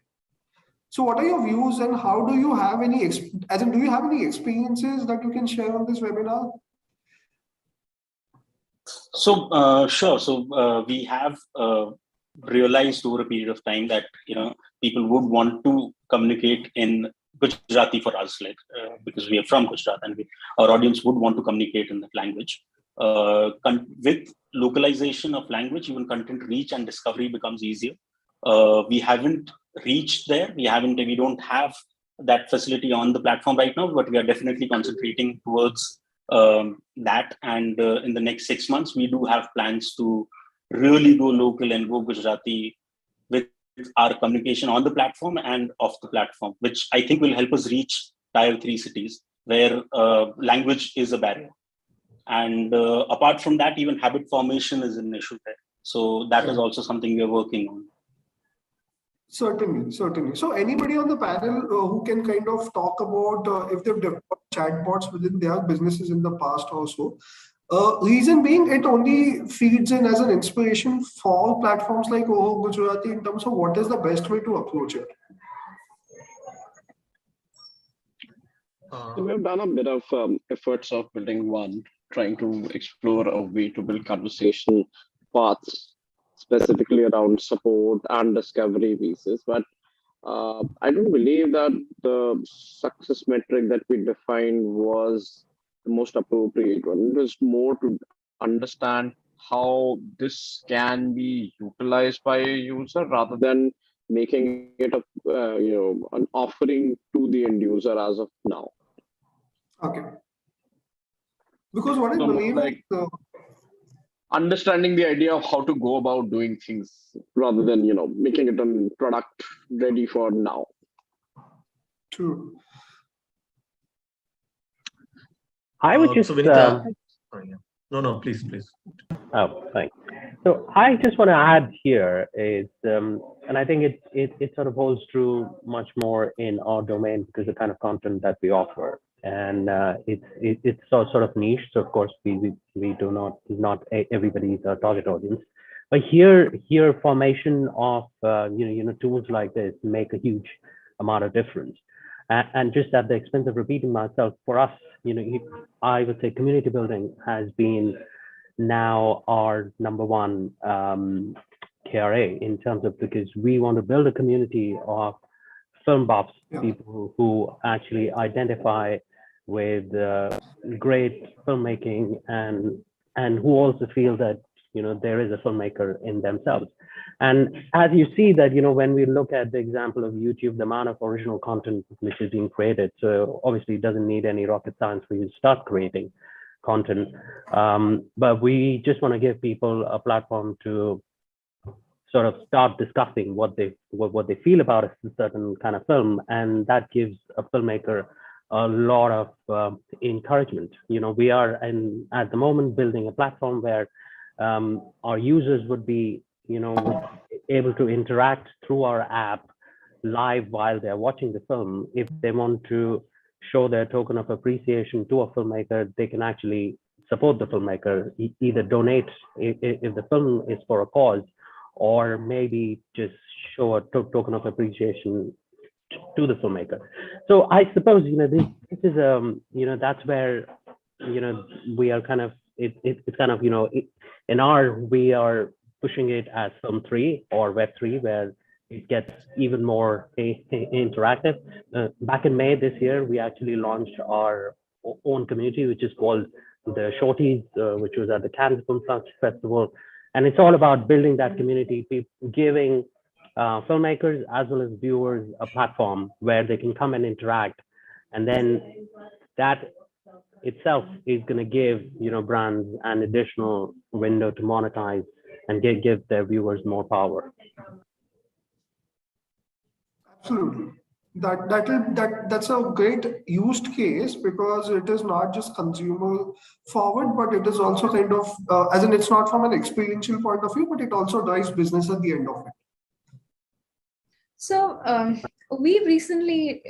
So what are your views, and how do you have any, do you have any experiences that you can share on this webinar?
So, sure. So we have realized over a period of time that, people would want to communicate in Gujarati for us, because we are from Gujarat, and our audience would want to communicate in that language. With localization of language, even content reach and discovery becomes easier. We haven't reached there. We don't have that facility on the platform right now, but we are definitely concentrating towards that. And in the next 6 months, we do have plans to really go local and go Gujarati with our communication on the platform and off the platform, which I think will help us reach Tier 3 cities where language is a barrier. And apart from that, even habit formation is an issue there. So that is also something we are working on.
Certainly. So anybody on the panel who can kind of talk about if they've developed chatbots within their businesses in the past also. Reason being, it only feeds in as an inspiration for platforms like OHO Gujarati in terms of what is the best way to approach it.
So we've done a bit of efforts of building one, trying to explore a way to build conversational paths, specifically around support and discovery pieces. But I don't believe that the success metric that we defined was the most appropriate one. It was more to understand how this can be utilized by a user rather than making it an offering to the end user as of now.
Okay. Because what I believe
understanding the idea of how to go about doing things rather than making it a product ready for now.
True.
I would just
so Vinita, no, please.
Oh, thanks. So I just want to add here is, and I think it sort of holds true much more in our domain because the kind of content that we offer, and it's sort of niche. So of course we do not everybody is our target audience, but here formation of tools like this make a huge amount of difference. And just at the expense of repeating myself, for us, I would say community building has been now our number one KRA in terms of, because we want to build a community of film buffs, people who actually identify with great filmmaking and who also feel that there is a filmmaker in themselves. And as you see that, when we look at the example of YouTube, the amount of original content which is being created, so obviously it doesn't need any rocket science for you to start creating content, but we just want to give people a platform to sort of start discussing what they feel about a certain kind of film, and that gives a filmmaker a lot of encouragement. We are at the moment building a platform where our users would be able to interact through our app live while they're watching the film. If they want to show their token of appreciation to a filmmaker, they can actually support the filmmaker, either donate if the film is for a cause, or maybe just show a token of appreciation to the filmmaker. So I suppose this is that's where we are kind of it's kind of we are pushing it as Film 3 or Web3, where it gets even more interactive. Back in May this year, we actually launched our own community, which is called the Shorties, which was at the Cannes Film Festival. And it's all about building that community, giving filmmakers as well as viewers a platform where they can come and interact. And then that itself is going to give brands an additional window to monetize and give their viewers more power.
Absolutely. That's a great used case, because it is not just consumer forward, but it is also kind of as in, it's not from an experiential point of view, but it also drives business at the end of it.
So we recently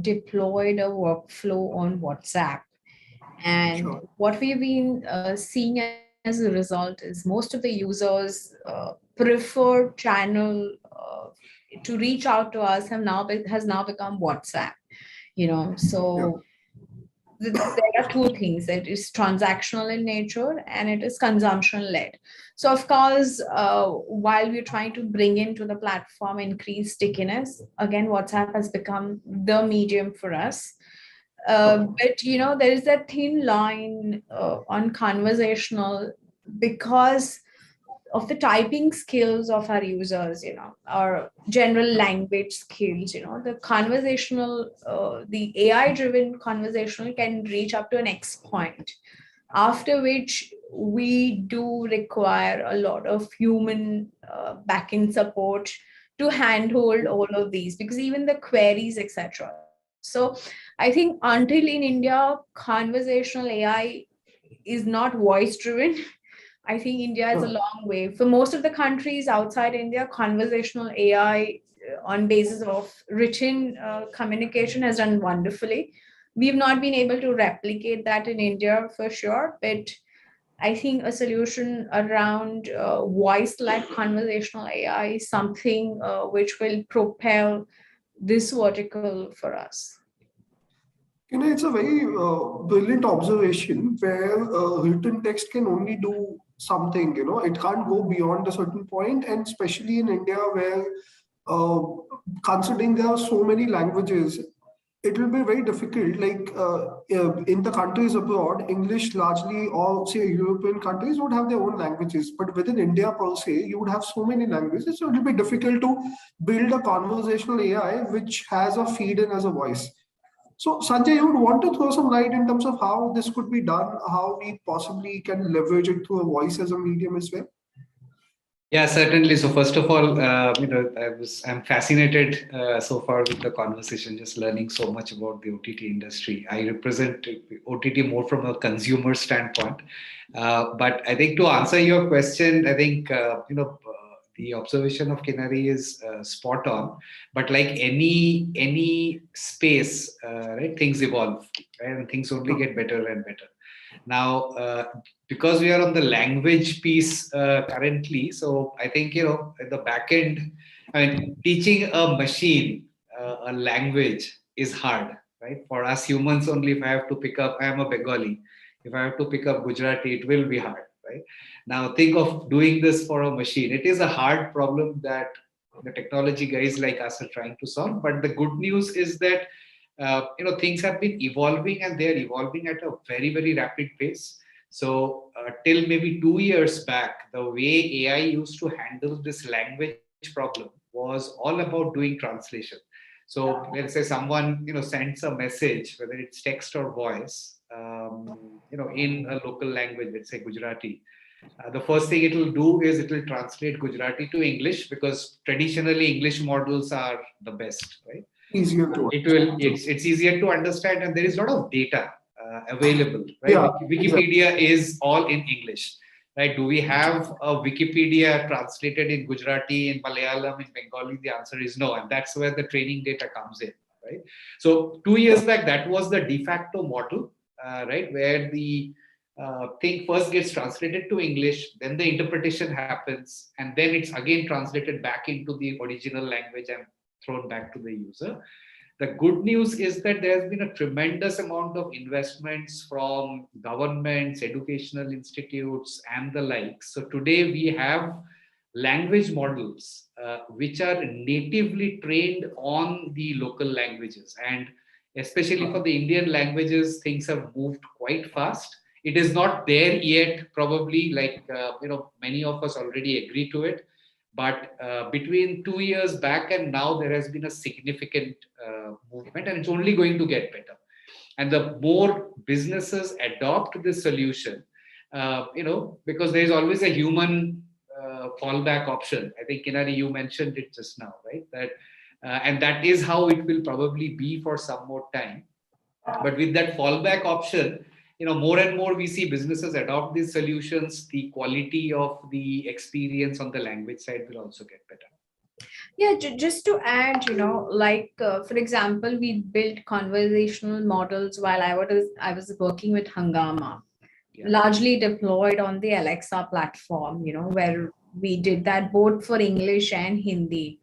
deployed a workflow on WhatsApp, and what we've been seeing as a result is most of the users preferred channel to reach out to us has now become WhatsApp. So there are two things. It is transactional in nature and it is consumption led. So of course, while we're trying to bring into the platform increased stickiness, again, WhatsApp has become the medium for us. But there is that thin line on conversational, because of the typing skills of our users, our general language skills, the conversational, the AI-driven conversational can reach up to an X point, after which we do require a lot of human back-end support to handhold all of these, because even the queries, etc. So I think until in India, conversational AI is not voice-driven, I think India is a long way. For most of the countries outside India, conversational AI on basis of written communication has done wonderfully. We've not been able to replicate that in India for sure, but I think a solution around voice-led conversational AI is something which will propel this vertical for us.
It's a very brilliant observation, where written text can only do something, it can't go beyond a certain point. And especially in India, where considering there are so many languages, it will be very difficult. Like in the countries abroad, English largely, or say European countries would have their own languages, but within India per se, you would have so many languages, so it will be difficult to build a conversational AI which has a feed in as a voice. So Sanjay, you would want to throw some light in terms of how this could be done, how we possibly can leverage it through a voice as a medium as well?
Yeah, certainly. So first of all, I'm fascinated so far with the conversation, just learning so much about the OTT industry. I represent OTT more from a consumer standpoint, but I think to answer your question, I think the observation of Kinari is spot on. But like any space, right? Things evolve, right? And things only get better and better. Now, because we are on the language piece currently, so I think, at the back end, I mean, teaching a machine a language is hard, right? For us humans only, if I have to pick up, I am a Bengali. If I have to pick up Gujarati, it will be hard, right? Now, think of doing this for a machine. It is a hard problem that the technology guys like us are trying to solve. But the good news is that things have been evolving, and they are evolving at a very, very rapid pace. So till maybe 2 years back, the way AI used to handle this language problem was all about doing translation. So let's say someone sends a message, whether it's text or voice, in a local language, let's say Gujarati. The first thing it will do is it will translate Gujarati to English, because traditionally English models are the best, right?
Easier to
It's easier to understand, and there is a lot of data available, right?
Yeah,
Wikipedia is all in English, right? Do we have a Wikipedia translated in Gujarati, in Malayalam, in Bengali? The answer is no, and that's where the training data comes in, right? So 2 years back, that was the de facto model, right, where the thing first gets translated to English, then the interpretation happens, and then it's again translated back into the original language and thrown back to the user. The good news is that there has been a tremendous amount of investments from governments, educational institutes, and the like. So today we have language models which are natively trained on the local languages. And especially for the Indian languages, things have moved quite fast. It is not there yet, probably, like, many of us already agree to it. But between 2 years back and now, there has been a significant movement, and it's only going to get better. And the more businesses adopt this solution, because there is always a human fallback option. I think, Kinari, you mentioned it just now, right? That and that is how it will probably be for some more time. But with that fallback option, more and more we see businesses adopt these solutions. The quality of the experience on the language side will also get better.
Yeah, just to add, for example, we built conversational models while I was working with Hungama, largely deployed on the Alexa platform, where we did that both for English and Hindi.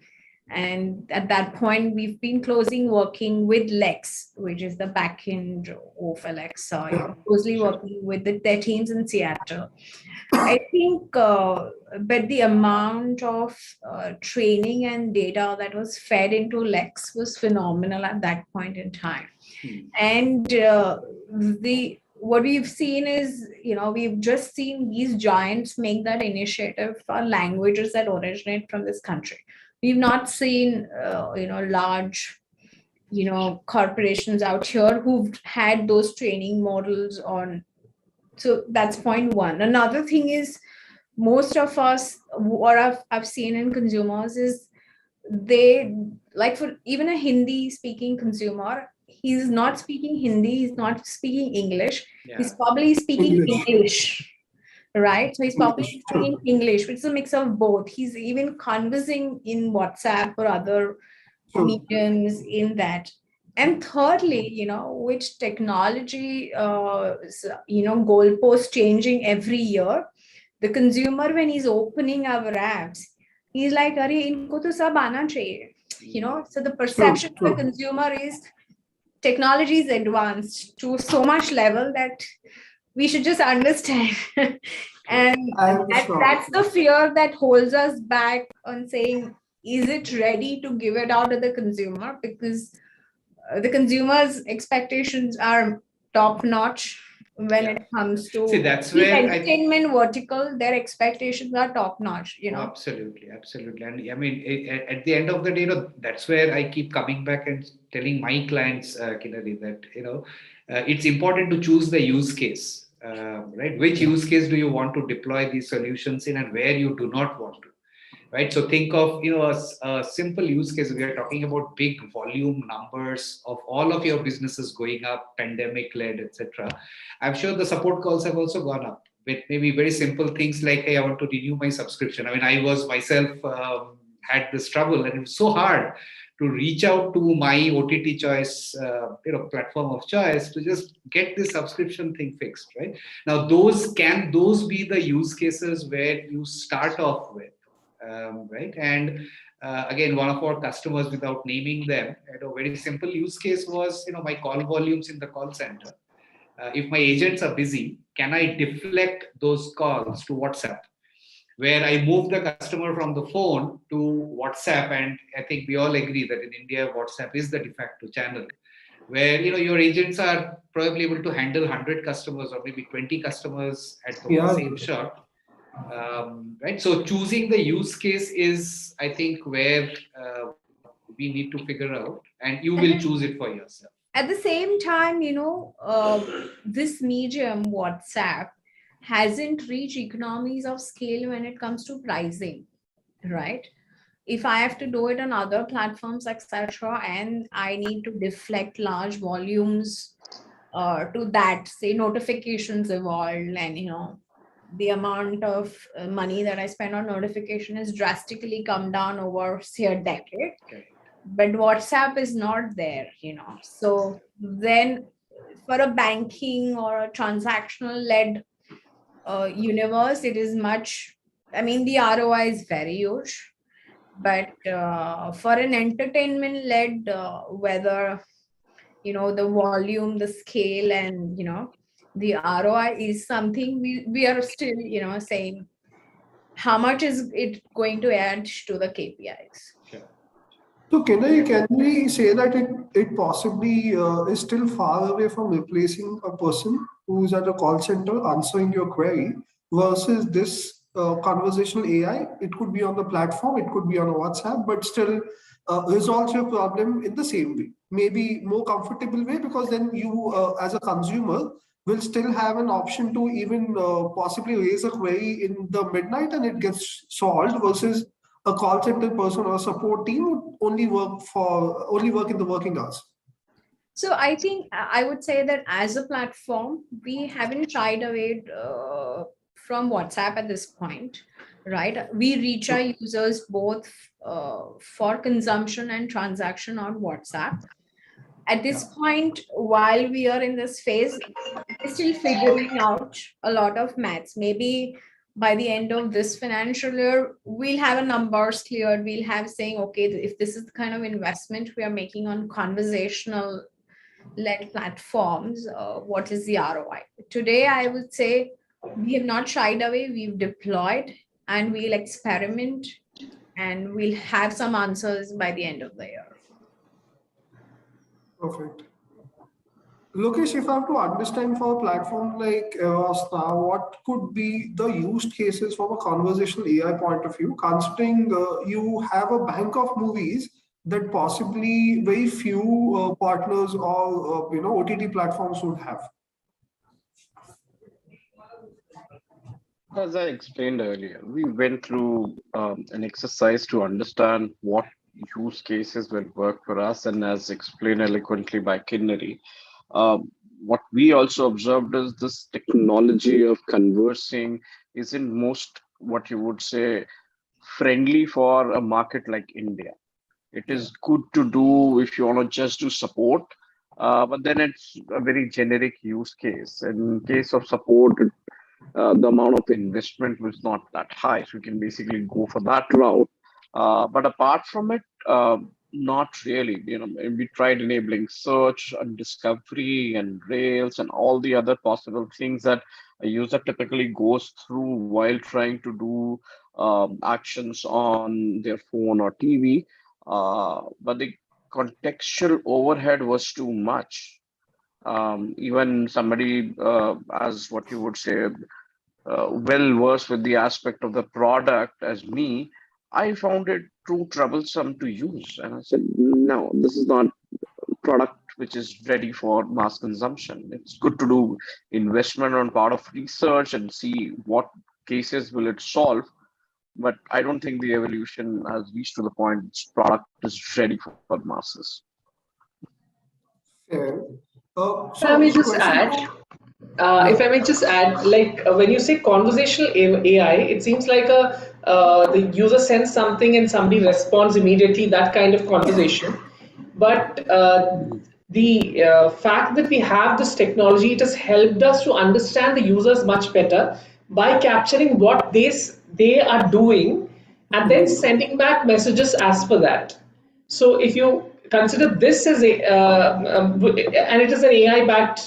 And at that point, we've been closely working with Lex, which is the backend of Alexa, closely working with their teams in Seattle. I think, but the amount of training and data that was fed into Lex was phenomenal at that point in time. And what we've seen is, we've just seen these giants make that initiative for languages that originate from this country. We've not seen, large, corporations out here who've had those training models on. So that's point one. Another thing is, most of us, what I've seen in consumers is they, like, for even a Hindi speaking consumer, he's not speaking Hindi, he's not speaking English, he's probably speaking English. Right? So he's probably speaking English, which is a mix of both. He's even conversing in WhatsApp or other mediums in that. And thirdly, which technology, goalposts changing every year, the consumer, when he's opening our apps, he's like, "Arey, inko to sab aana chahiye." So the perception of the consumer is technology is advanced to so much level that we should just understand. And that's the fear that holds us back on saying, is it ready to give it out to the consumer? Because the consumer's expectations are top notch when it comes to
that's
the
where
entertainment vertical. Their expectations are top notch.
Absolutely. And I mean, at the end of the day, that's where I keep coming back and telling my clients, Kinari, that it's important to choose the use case. Right? Which use case do you want to deploy these solutions in, and where you do not want to? right? So think of, a simple use case. We are talking about big volume numbers of all of your businesses going up, pandemic led, etc. I'm sure the support calls have also gone up with maybe very simple things like, hey, I want to renew my subscription. I mean, I was myself had this trouble, and it was so hard to reach out to my OTT choice, platform of choice, to just get this subscription thing fixed, right? Now, those be the use cases where you start off with, right? And again, one of our customers, without naming them, had a very simple use case was, my call volumes in the call center. If my agents are busy, can I deflect those calls to WhatsApp, where I move the customer from the phone to WhatsApp? And I think we all agree that in India, WhatsApp is the de facto channel, where your agents are probably able to handle 100 customers or maybe 20 customers at the same shot. Right. So choosing the use case is, I think, where we need to figure out, and you will choose it for yourself.
At the same time, this medium, WhatsApp, hasn't reached economies of scale when it comes to pricing, right? If I have to do it on other platforms, etc., and I need to deflect large volumes to that, say notifications evolved, and the amount of money that I spend on notification has drastically come down over, say, a decade.
Okay.
But WhatsApp is not there, So then for a banking or a transactional led universe, it is much, the ROI is very huge. But for an entertainment led, whether, the volume, the scale, and, the ROI is something we are still, saying, how much is it going to add to the KPIs?
Sure.
So can we say that it possibly is still far away from replacing a person who's at a call center answering your query versus this conversational AI? It could be on the platform, it could be on WhatsApp, but still resolves your problem in the same way, maybe more comfortable way, because then you as a consumer will still have an option to even possibly raise a query in the midnight and it gets solved, versus a call center person or a support team would only work in the working hours.
So I think I would say that as a platform, we haven't shied away from WhatsApp at this point, right? We reach our users both for consumption and transaction on WhatsApp. At this point, while we are in this phase, we're still figuring out a lot of maths. Maybe by the end of this financial year, we'll have a numbers cleared. We'll have saying, okay, if this is the kind of investment we are making on conversational led platforms, what is the ROI? Today, I would say we have not shied away. We've deployed and we'll experiment and we'll have some answers by the end of the year.
Perfect. Lokesh, if I have to understand for a platform like Avasta, what could be the use cases from a conversational AI point of view, considering you have a bank of movies that possibly very few partners or OTT platforms would have?
As I explained earlier, we went through an exercise to understand what use cases will work for us, and as explained eloquently by Kinnari, what we also observed is this technology of conversing isn't most, what you would say, friendly for a market like India. It is good to do if you want to just do support, but then it's a very generic use case. In case of support, the amount of investment was not that high, so you can basically go for that route. But apart from it, not really. We tried enabling search and discovery and Rails and all the other possible things that a user typically goes through while trying to do actions on their phone or TV. But the contextual overhead was too much. Even somebody, as what you would say, well versed with the aspect of the product as me, I found it too troublesome to use. And I said, no, this is not a product which is ready for mass consumption. It's good to do investment on part of research and see what cases will it solve. but I don't think the evolution has reached to the point which product is ready for masses.
Fair.
If I may just add, like when you say conversational AI, it seems like the user sends something and somebody responds immediately, that kind of conversation. But the fact that we have this technology, it has helped us to understand the users much better by capturing what they are doing and then sending back messages as per that. So if you consider this as and it is an AI-backed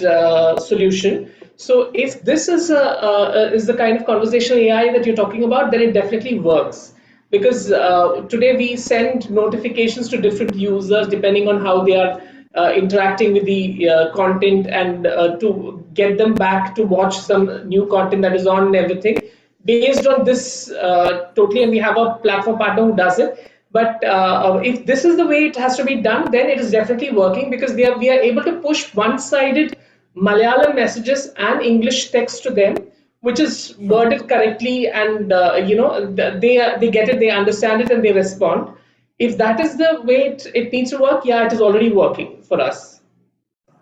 solution. So if this is is the kind of conversational AI that you're talking about, then it definitely works. Because today we send notifications to different users depending on how they are interacting with the content, and to get them back to watch some new content that is on and everything. Based on this totally, and we have a platform partner who does it. But if this is the way it has to be done, then it is definitely working, because we are able to push one-sided Malayalam messages and English text to them, which is worded correctly, and they get it, they understand it, and they respond. If that is the way it needs to work, yeah, it is already working for us.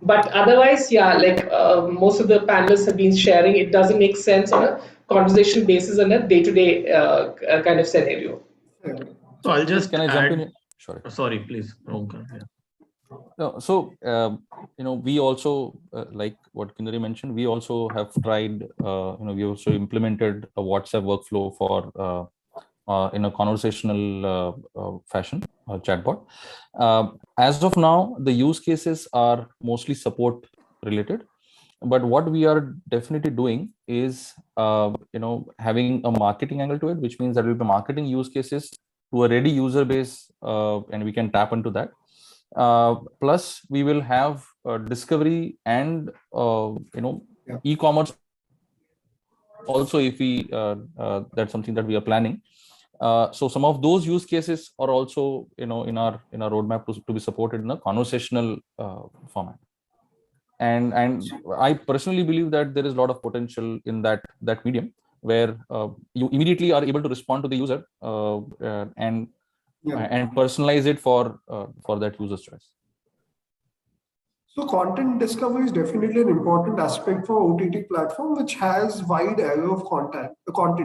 But otherwise, yeah, like most of the panelists have been sharing, it doesn't make sense on a conversational basis and a day-to-day kind of scenario.
So I'll just
Can I jump in?
Sorry, please. Okay. Yeah.
No, so we also like what Kindari mentioned. We also have tried. We also implemented a WhatsApp workflow for in a conversational fashion, chatbot. As of now, the use cases are mostly support related. But what we are definitely doing is, having a marketing angle to it, which means that we'll be marketing use cases to a ready user base, and we can tap into that. Plus, we will have discovery and e-commerce also, if we that's something that we are planning. So some of those use cases are also in our roadmap to be supported in a conversational format. And I personally believe that there is a lot of potential in that medium, where you immediately are able to respond to the user and personalize it for that user's choice.
So content discovery is definitely an important aspect for OTT platform, which has wide array of content.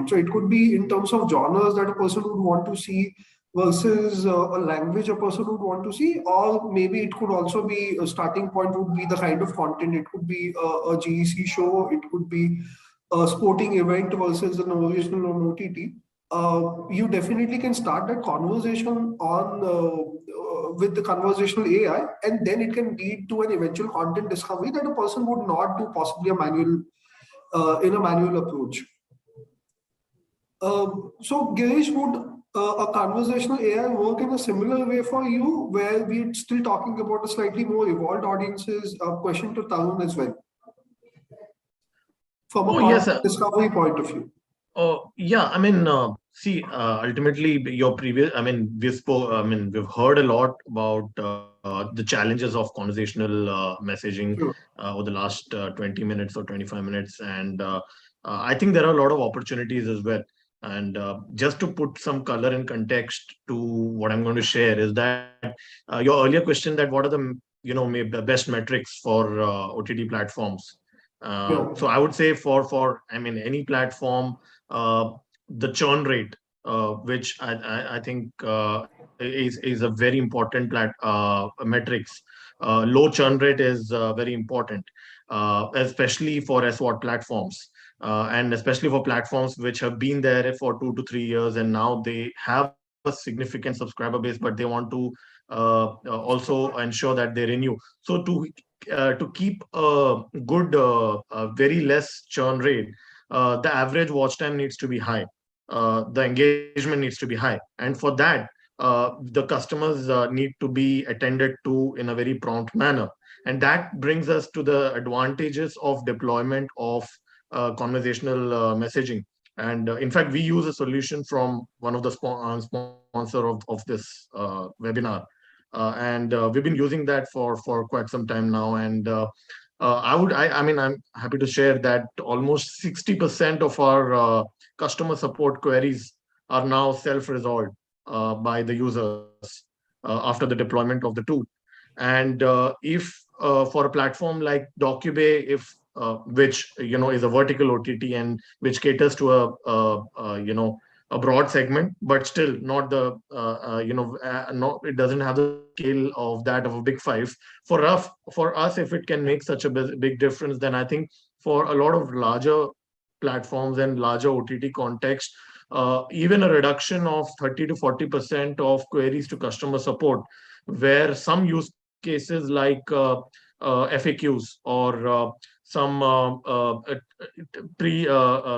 So it could be in terms of genres that a person would want to see, versus a language a person would want to see, or maybe it could also be a starting point would be the kind of content. It could be a GEC show, it could be a sporting event versus an original on OTT. You definitely can start that conversation on with the conversational AI, and then it can lead to an eventual content discovery that a person would not do possibly a manual in a manual approach. So Girish, would a conversational AI work in a similar way for you, where we're still talking about a slightly more evolved audiences? A question to Tarun as well, from a discovery point of view.
Yeah, I mean, see, ultimately, your previous, I mean, we've heard a lot about the challenges of conversational messaging over the last 20 minutes or 25 minutes, and I think there are a lot of opportunities as well. And just to put some color and context to what I'm going to share is that your earlier question, that what are the best metrics for OTT platforms. So I would say for any platform, the churn rate, which I think is a very important metrics. Low churn rate is very important, especially for SWOT platforms, and especially for platforms which have been there for 2 to 3 years, and now they have a significant subscriber base, but they want to also ensure that they renew. So to keep a good, very less churn rate, the average watch time needs to be high. The engagement needs to be high. And for that, the customers need to be attended to in a very prompt manner. And that brings us to the advantages of deployment of conversational messaging. And in fact, we use a solution from one of the sponsor of this webinar. And we've been using that for quite some time now. And I'm happy to share that almost 60% of our customer support queries are now self-resolved by the users after the deployment of the tool. And if for a platform like Docubay, if which is a vertical OTT and which caters to a broad segment, but still not the it doesn't have the scale of that of a big five. For us, if it can make such a big difference, then I think for a lot of larger platforms and larger OTT context, even a reduction of 30 to 40% of queries to customer support, where some use cases like FAQs or some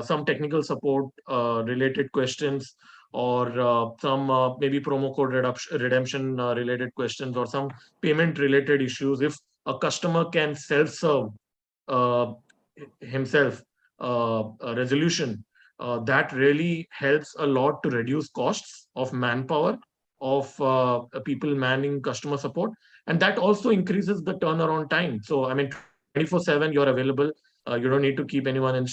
some technical support related questions, or some maybe promo code redemption related questions, or some payment related issues. If a customer can self-serve himself a resolution, that really helps a lot to reduce costs of manpower of people manning customer support, and that also increases the turnaround time. So I mean, 24/7 you're available. You don't need to keep anyone in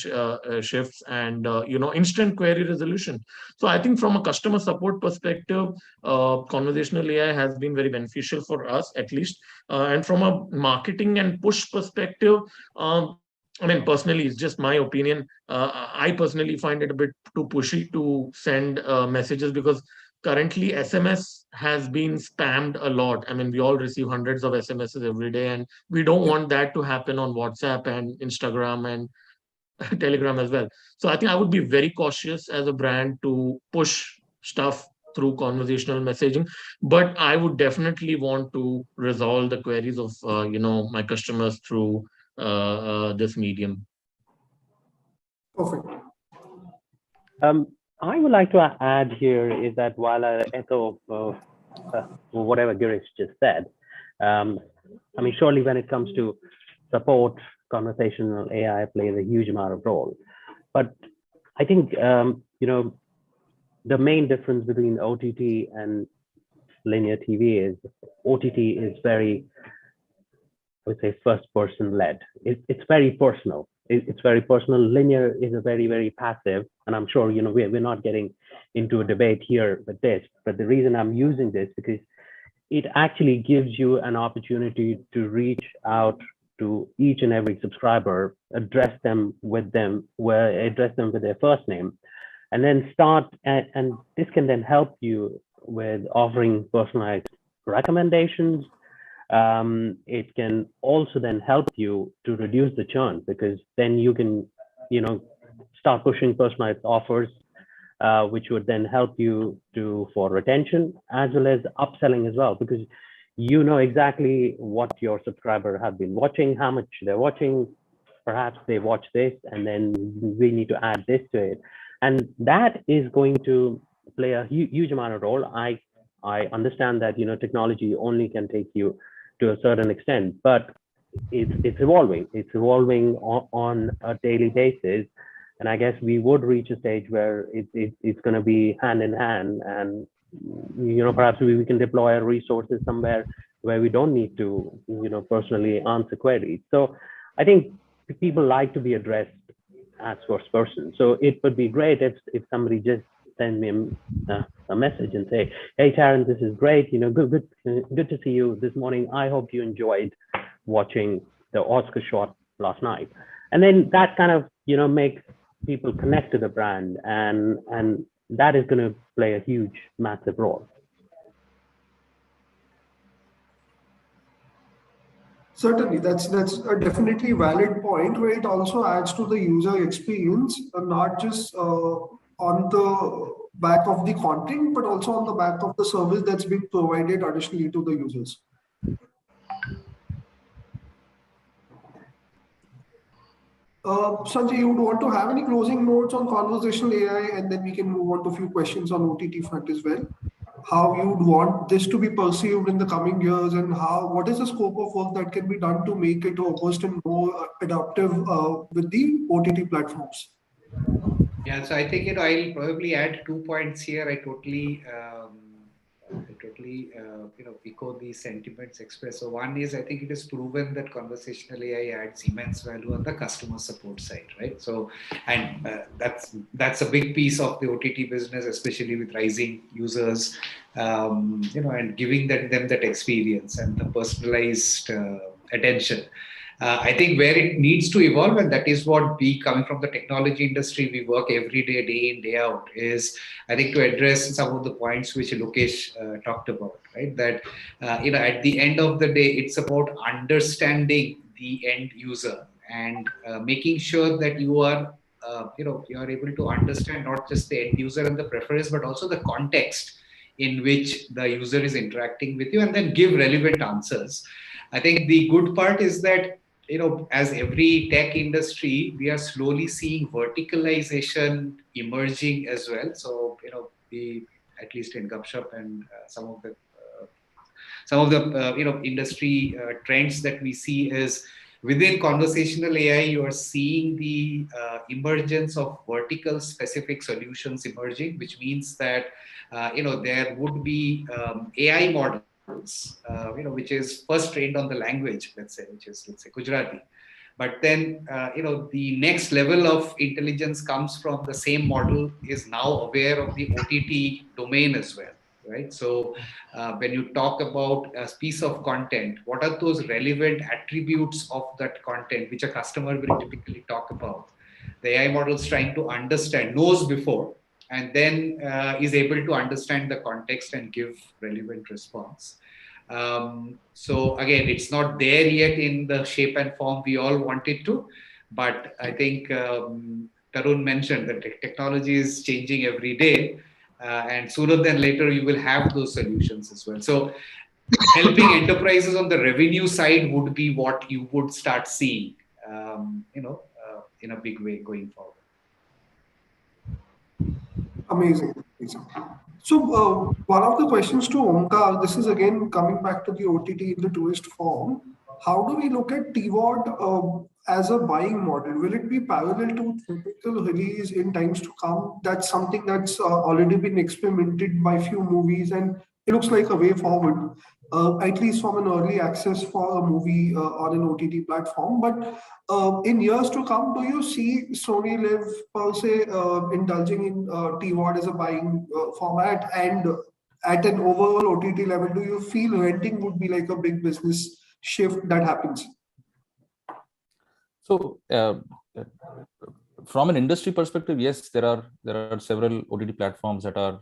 shifts, and instant query resolution. So I think from a customer support perspective, conversational AI has been very beneficial for us, at least. And from a marketing and push perspective, I mean, personally, it's just my opinion. I personally find it a bit too pushy to send messages, because currently SMS has been spammed a lot. I mean, we all receive hundreds of SMSs every day, and we don't want that to happen on WhatsApp and Instagram and Telegram as well. So I think I would be very cautious as a brand to push stuff through conversational messaging, but I would definitely want to resolve the queries of my customers through this medium.
Perfect.
I would like to add here is that while I echo whatever Girish just said, I mean, surely when it comes to support, conversational AI plays a huge amount of role. But I think, the main difference between OTT and linear TV is OTT is very, I would say, first person led. It's very personal. It's very personal. Linear is a very, very passive, and I'm sure, we're not getting into a debate here with this, but the reason I'm using this because it actually gives you an opportunity to reach out to each and every subscriber, address them with their first name, and then start, and this can then help you with offering personalized recommendations. It can also then help you to reduce the churn, because then you can, start pushing personalized offers, which would then help you for retention as well as upselling as well, because you know exactly what your subscriber have been watching, how much they're watching. Perhaps they watch this, and then we need to add this to it, and that is going to play a huge amount of role. I understand that technology only can take you to a certain extent, but it's evolving. It's evolving on a daily basis, and I guess we would reach a stage where it's going to be hand in hand, and perhaps we can deploy our resources somewhere where we don't need to personally answer queries. So I think people like to be addressed as first person. So it would be great if somebody just send me a message and say, hey Taryn, this is great, good to see you this morning. I hope you enjoyed watching the Oscar shot last night. And then that kind of makes people connect to the brand, and that is going to play a huge, massive role.
Certainly, that's a definitely valid point, where it also adds to the user experience, not just on the back of the content, but also on the back of the service that's being provided additionally to the users. Sanjay, you would want to have any closing notes on conversational AI, and then we can move on to a few questions on OTT front as well. How you would want this to be perceived in the coming years, and what is the scope of work that can be done to make it robust and more adaptive with the OTT platforms?
Yeah, so I think I'll probably add 2 points here. I totally totally echo these sentiments expressed. So one is, I think it is proven that conversational AI adds immense value on the customer support side, right? So, and that's a big piece of the OTT business, especially with rising users, and giving them that experience and the personalized attention. I think where it needs to evolve, and that is what we, coming from the technology industry, we work every day, day in, day out, is I think to address some of the points which Lokesh talked about, right? That, at the end of the day, it's about understanding the end user and making sure that you are, you are able to understand not just the end user and the preference, but also the context in which the user is interacting with you, and then give relevant answers. I think the good part is that, as every tech industry, we are slowly seeing verticalization emerging as well. So, we, at least in Gupshup and some of the industry trends that we see is within conversational AI, you are seeing the emergence of vertical specific solutions emerging, which means that there would be AI models, which is first trained on the language, let's say Gujarati. But then, the next level of intelligence comes from the same model is now aware of the OTT domain as well, right? So when you talk about a piece of content, what are those relevant attributes of that content, which a customer will typically talk about? The AI model is trying to understand, knows before, and then is able to understand the context and give relevant response. So again, it's not there yet in the shape and form we all want it to, but I think Tarun mentioned that technology is changing every day, and sooner than later you will have those solutions as well. So helping enterprises on the revenue side would be what you would start seeing, in a big way going forward.
Amazing. So one of the questions to Omkar, this is again coming back to the OTT in the truest form. How do we look at TVOD as a buying model? Will it be parallel to theatrical release in times to come? That's something that's already been experimented by few movies, and it looks like a way forward, at least from an early access for a movie on an OTT platform. But in years to come, do you see Sony Live per se indulging in TVOD as a buying format? And at an overall OTT level, do you feel renting would be like a big business shift that happens?
So from an industry perspective, yes, there are several OTT platforms that are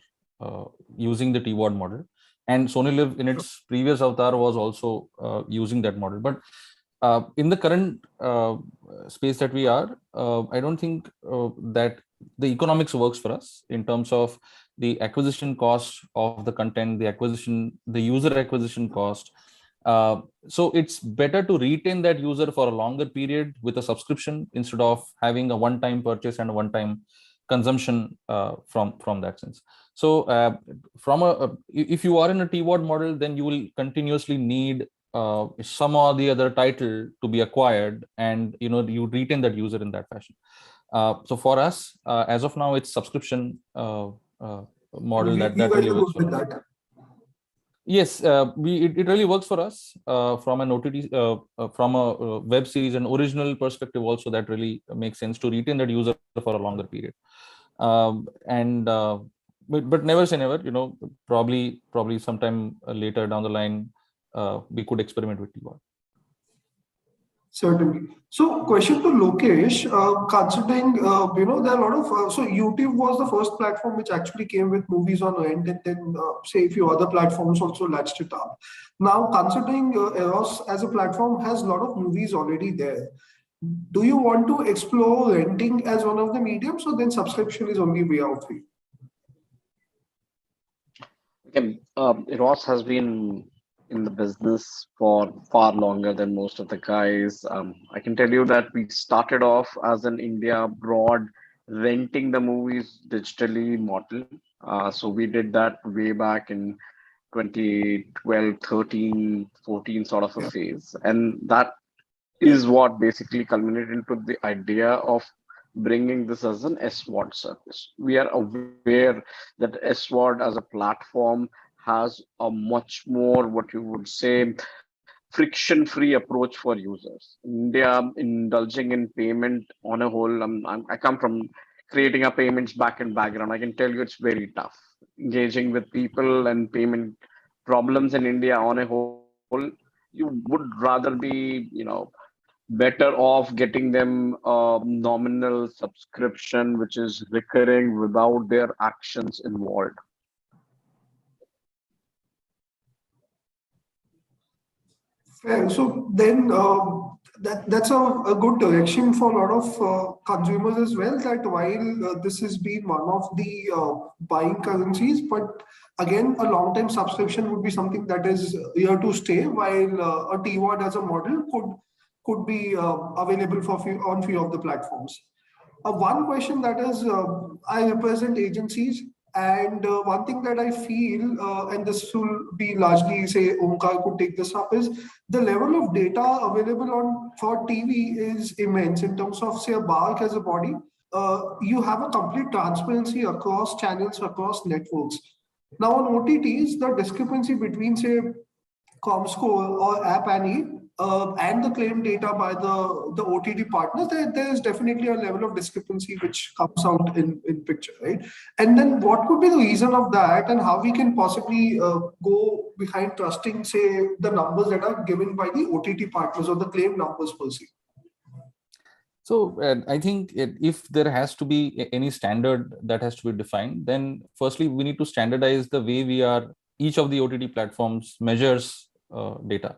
using the TVOD model, and Sony Live in its previous avatar was also using that model. But in the current space that we are, I don't think that the economics works for us in terms of the acquisition cost of the content, the user acquisition cost. So it's better to retain that user for a longer period with a subscription instead of having a one-time purchase and a one-time consumption from that sense. So if you are in a TVOD model, then you will continuously need some or the other title to be acquired, and you retain that user in that fashion. So for us, as of now, it's subscription model that really works for us. Yes, it really works for us from an OTT, from a web series and original perspective. Also, that really makes sense to retain that user for a longer period. But never say never. Probably sometime later down the line, we could experiment with TVOD.
Certainly. So, question to Lokesh, considering, there are a lot of, so YouTube was the first platform which actually came with movies on rent, and then, say, a few other platforms also latched it up. Now, considering Eros as a platform has a lot of movies already there, do you want to explore renting as one of the mediums, or then subscription is only way out for you?
Okay, Eros has been in the business for far longer than most of the guys. I can tell you that we started off as an India broad renting the movies digitally model. So we did that way back in 2012, 13, 14 sort of a phase. And that is what basically culminated into the idea of bringing this as an SVOD service. We are aware that SVOD as a platform has a much more, what you would say, friction-free approach for users. India indulging in payment on a whole, I come from creating a payments backend background. I can tell you it's very tough. Engaging with people and payment problems in India on a whole, you would rather be, better off getting them a nominal subscription, which is recurring without their actions involved.
Fair. So then that's a good direction for a lot of consumers as well, that while this has been one of the buying currencies, but again, a long-term subscription would be something that is here to stay, while a TWAD as a model could be available for on few of the platforms. One question that is, I represent agencies, and one thing that I feel, and this will be largely, say, Omkar could take this up, is the level of data available for TV is immense in terms of, say, a BARC as a body. You have a complete transparency across channels, across networks. Now on OTTs, the discrepancy between, say, ComScore or App Annie and the claim data by the OTT partners, there is definitely a level of discrepancy which comes out in picture, right? And then what could be the reason of that, and how we can possibly go behind trusting, say, the numbers that are given by the OTT partners or the claim numbers per se?
So I think if there has to be any standard that has to be defined, then firstly, we need to standardize the way each of the OTT platforms measures data.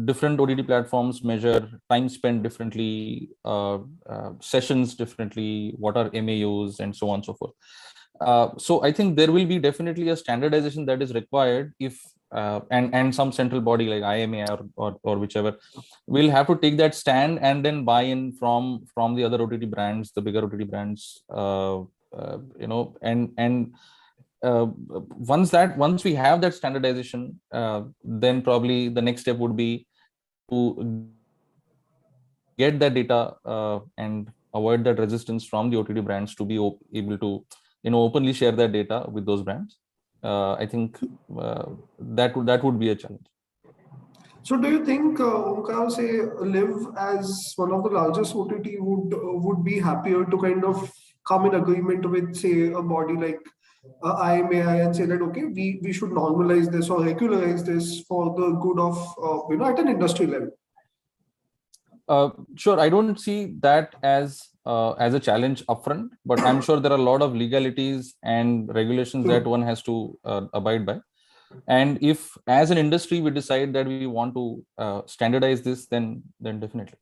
Different OTT platforms measure time spent differently, sessions differently, what are MAUs, and so on and so forth. So I think there will be definitely a standardization that is required if and some central body like IMA or whichever will have to take that stand and then buy in from the other OTT brands, the bigger OTT brands, once we have that standardization, then probably the next step would be to get that data and avoid that resistance from the OTT brands to be able to openly share that data with those brands. I think that would be a challenge.
So do you think Omkar, say, Live as one of the largest OTT would be happier to kind of come in agreement with, say, a body like IMAI and say that, okay, we should normalize this or regularize this for the good of, at an industry level?
Sure, I don't see that as a challenge upfront, but I'm sure there are a lot of legalities and regulations that one has to abide by. And if, as an industry, we decide that we want to standardize this, then definitely.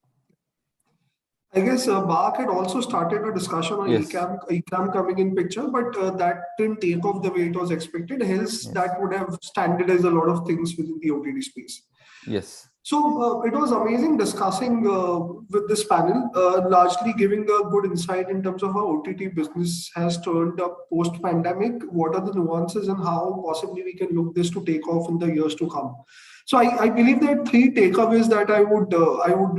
I guess BARC had also started a discussion on
Yes.
eCam coming in picture, but that didn't take off the way it was expected. Hence, that would have standardized a lot of things within the OTT space.
Yes.
So it was amazing discussing with this panel, largely giving a good insight in terms of how OTT business has turned up post-pandemic, what are the nuances and how possibly we can look this to take off in the years to come. So I believe that three takeaways that I would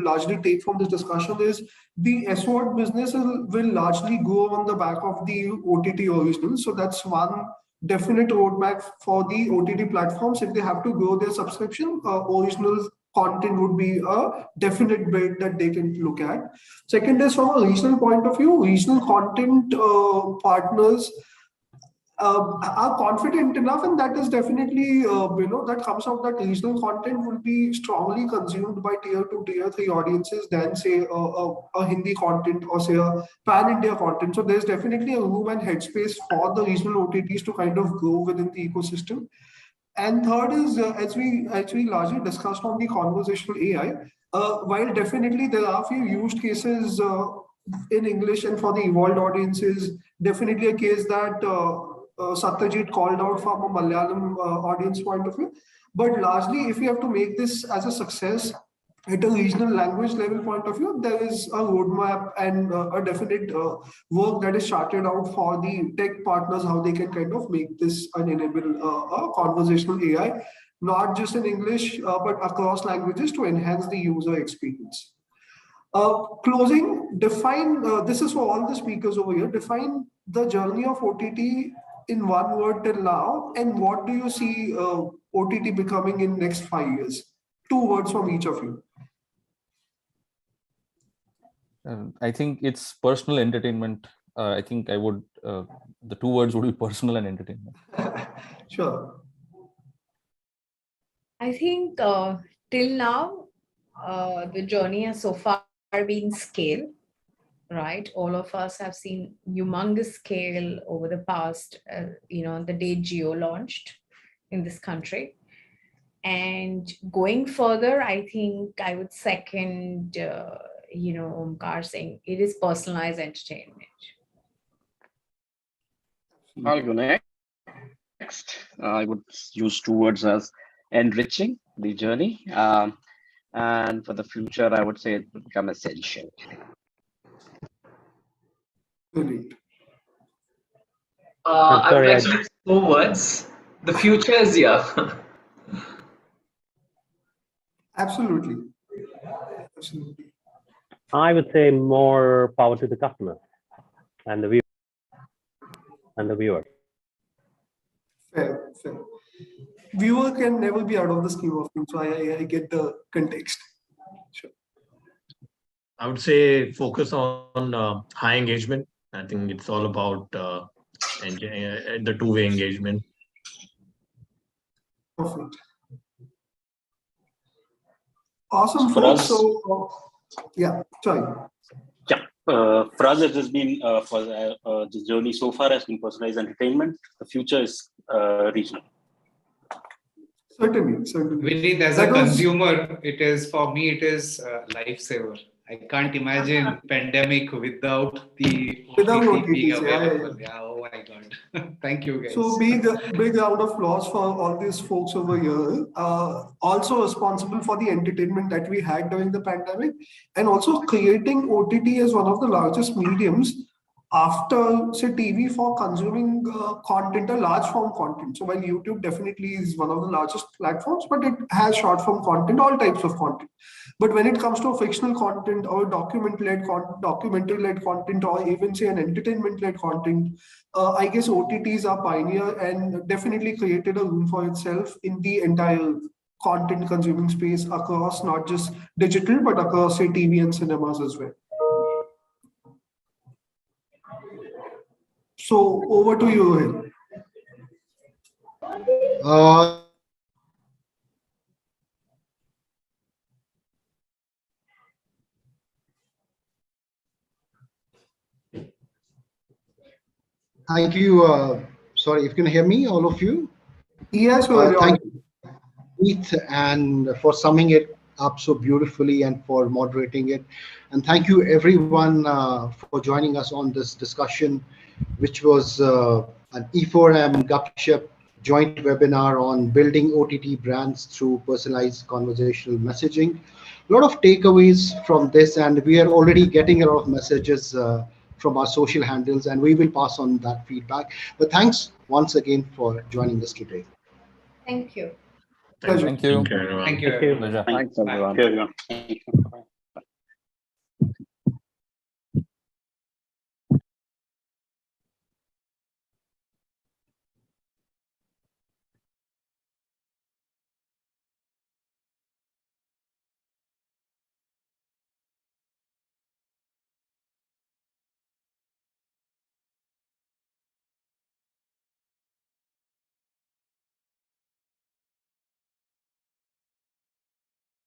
largely take from this discussion is the SWOT business will largely go on the back of the OTT originals. So that's one definite roadmap for the OTT platforms. If they have to grow their subscription, original content would be a definite bet that they can look at. Second is, from a regional point of view, regional content partners are confident enough, and that is definitely, that comes out that regional content will be strongly consumed by tier 2, tier 3 audiences than, say, a Hindi content or, say, a pan-India content. So there's definitely a room and headspace for the regional OTTs to kind of grow within the ecosystem. And third is, as we largely discussed on the conversational AI, while definitely there are a few use cases in English and for the evolved audiences, definitely a case that Satyajit called out from a Malayalam audience point of view. But largely, if we have to make this as a success at a regional language level point of view, there is a roadmap and a definite work that is charted out for the tech partners, how they can kind of make this and enable a conversational AI, not just in English, but across languages to enhance the user experience. Closing, define, this is for all the speakers over here, define the journey of OTT in one word till now, and what do you see OTT becoming in next 5 years? 2 words from each of you.
I think it's personal entertainment. I think I would, the 2 words would be personal and entertainment.
Sure.
I think till now, the journey has so far been scale, right? All of us have seen humongous scale over the past, the day Geo launched in this country. And going further, I think I would second, Omkar saying it is personalized entertainment.
I'll go next. I would use 2 words as enriching the journey. And for the future, I would say it will become essential.
Brilliant.
I would like to use 4 words. The future is here.
Absolutely. Absolutely.
I would say more power to the customer and the viewer.
Fair, fair. Viewer can never be out of the scheme of things, so I get the context. Sure.
I would say focus on high engagement. I think it's all about the 2-way engagement.
Perfect. Awesome,
For
folks.
us-
So, yeah, sorry.
Yeah, for us, it has been for the journey so far has been personalized entertainment. The future is regional.
Certainly.
Vineet, as a consumer, it is for me. It is lifesaver. I can't imagine pandemic without the OTT being available. Yeah. Oh my God. Thank you, guys.
So big round of applause for all these folks over here. Also responsible for the entertainment that we had during the pandemic, and also creating OTT as one of the largest mediums after, say, TV for consuming content, a large form content. So while YouTube definitely is one of the largest platforms, but it has short form content, all types of content. But when it comes to fictional content or documentary-led content, or even say an entertainment-led content, I guess OTTs are pioneer and definitely created a room for itself in the entire content consuming space across not just digital, but across, say, TV and cinemas as well. So over to you, Rohit.
Thank you. Sorry, if you can hear me, all of you.
Yes,
thank you, Keith, and for summing it up so beautifully and for moderating it. And thank you, everyone, for joining us on this discussion, which was an E4M Gupshup joint webinar on building OTT brands through personalized conversational messaging. A lot of takeaways from this, and we are already getting a lot of messages from our social handles, and we will pass on that feedback. But thanks once again for joining us today.
Thank you.
Pleasure.
Thank you.
Thank you.
Pleasure.
Thanks, everyone.
Thank you, everyone. Thank you.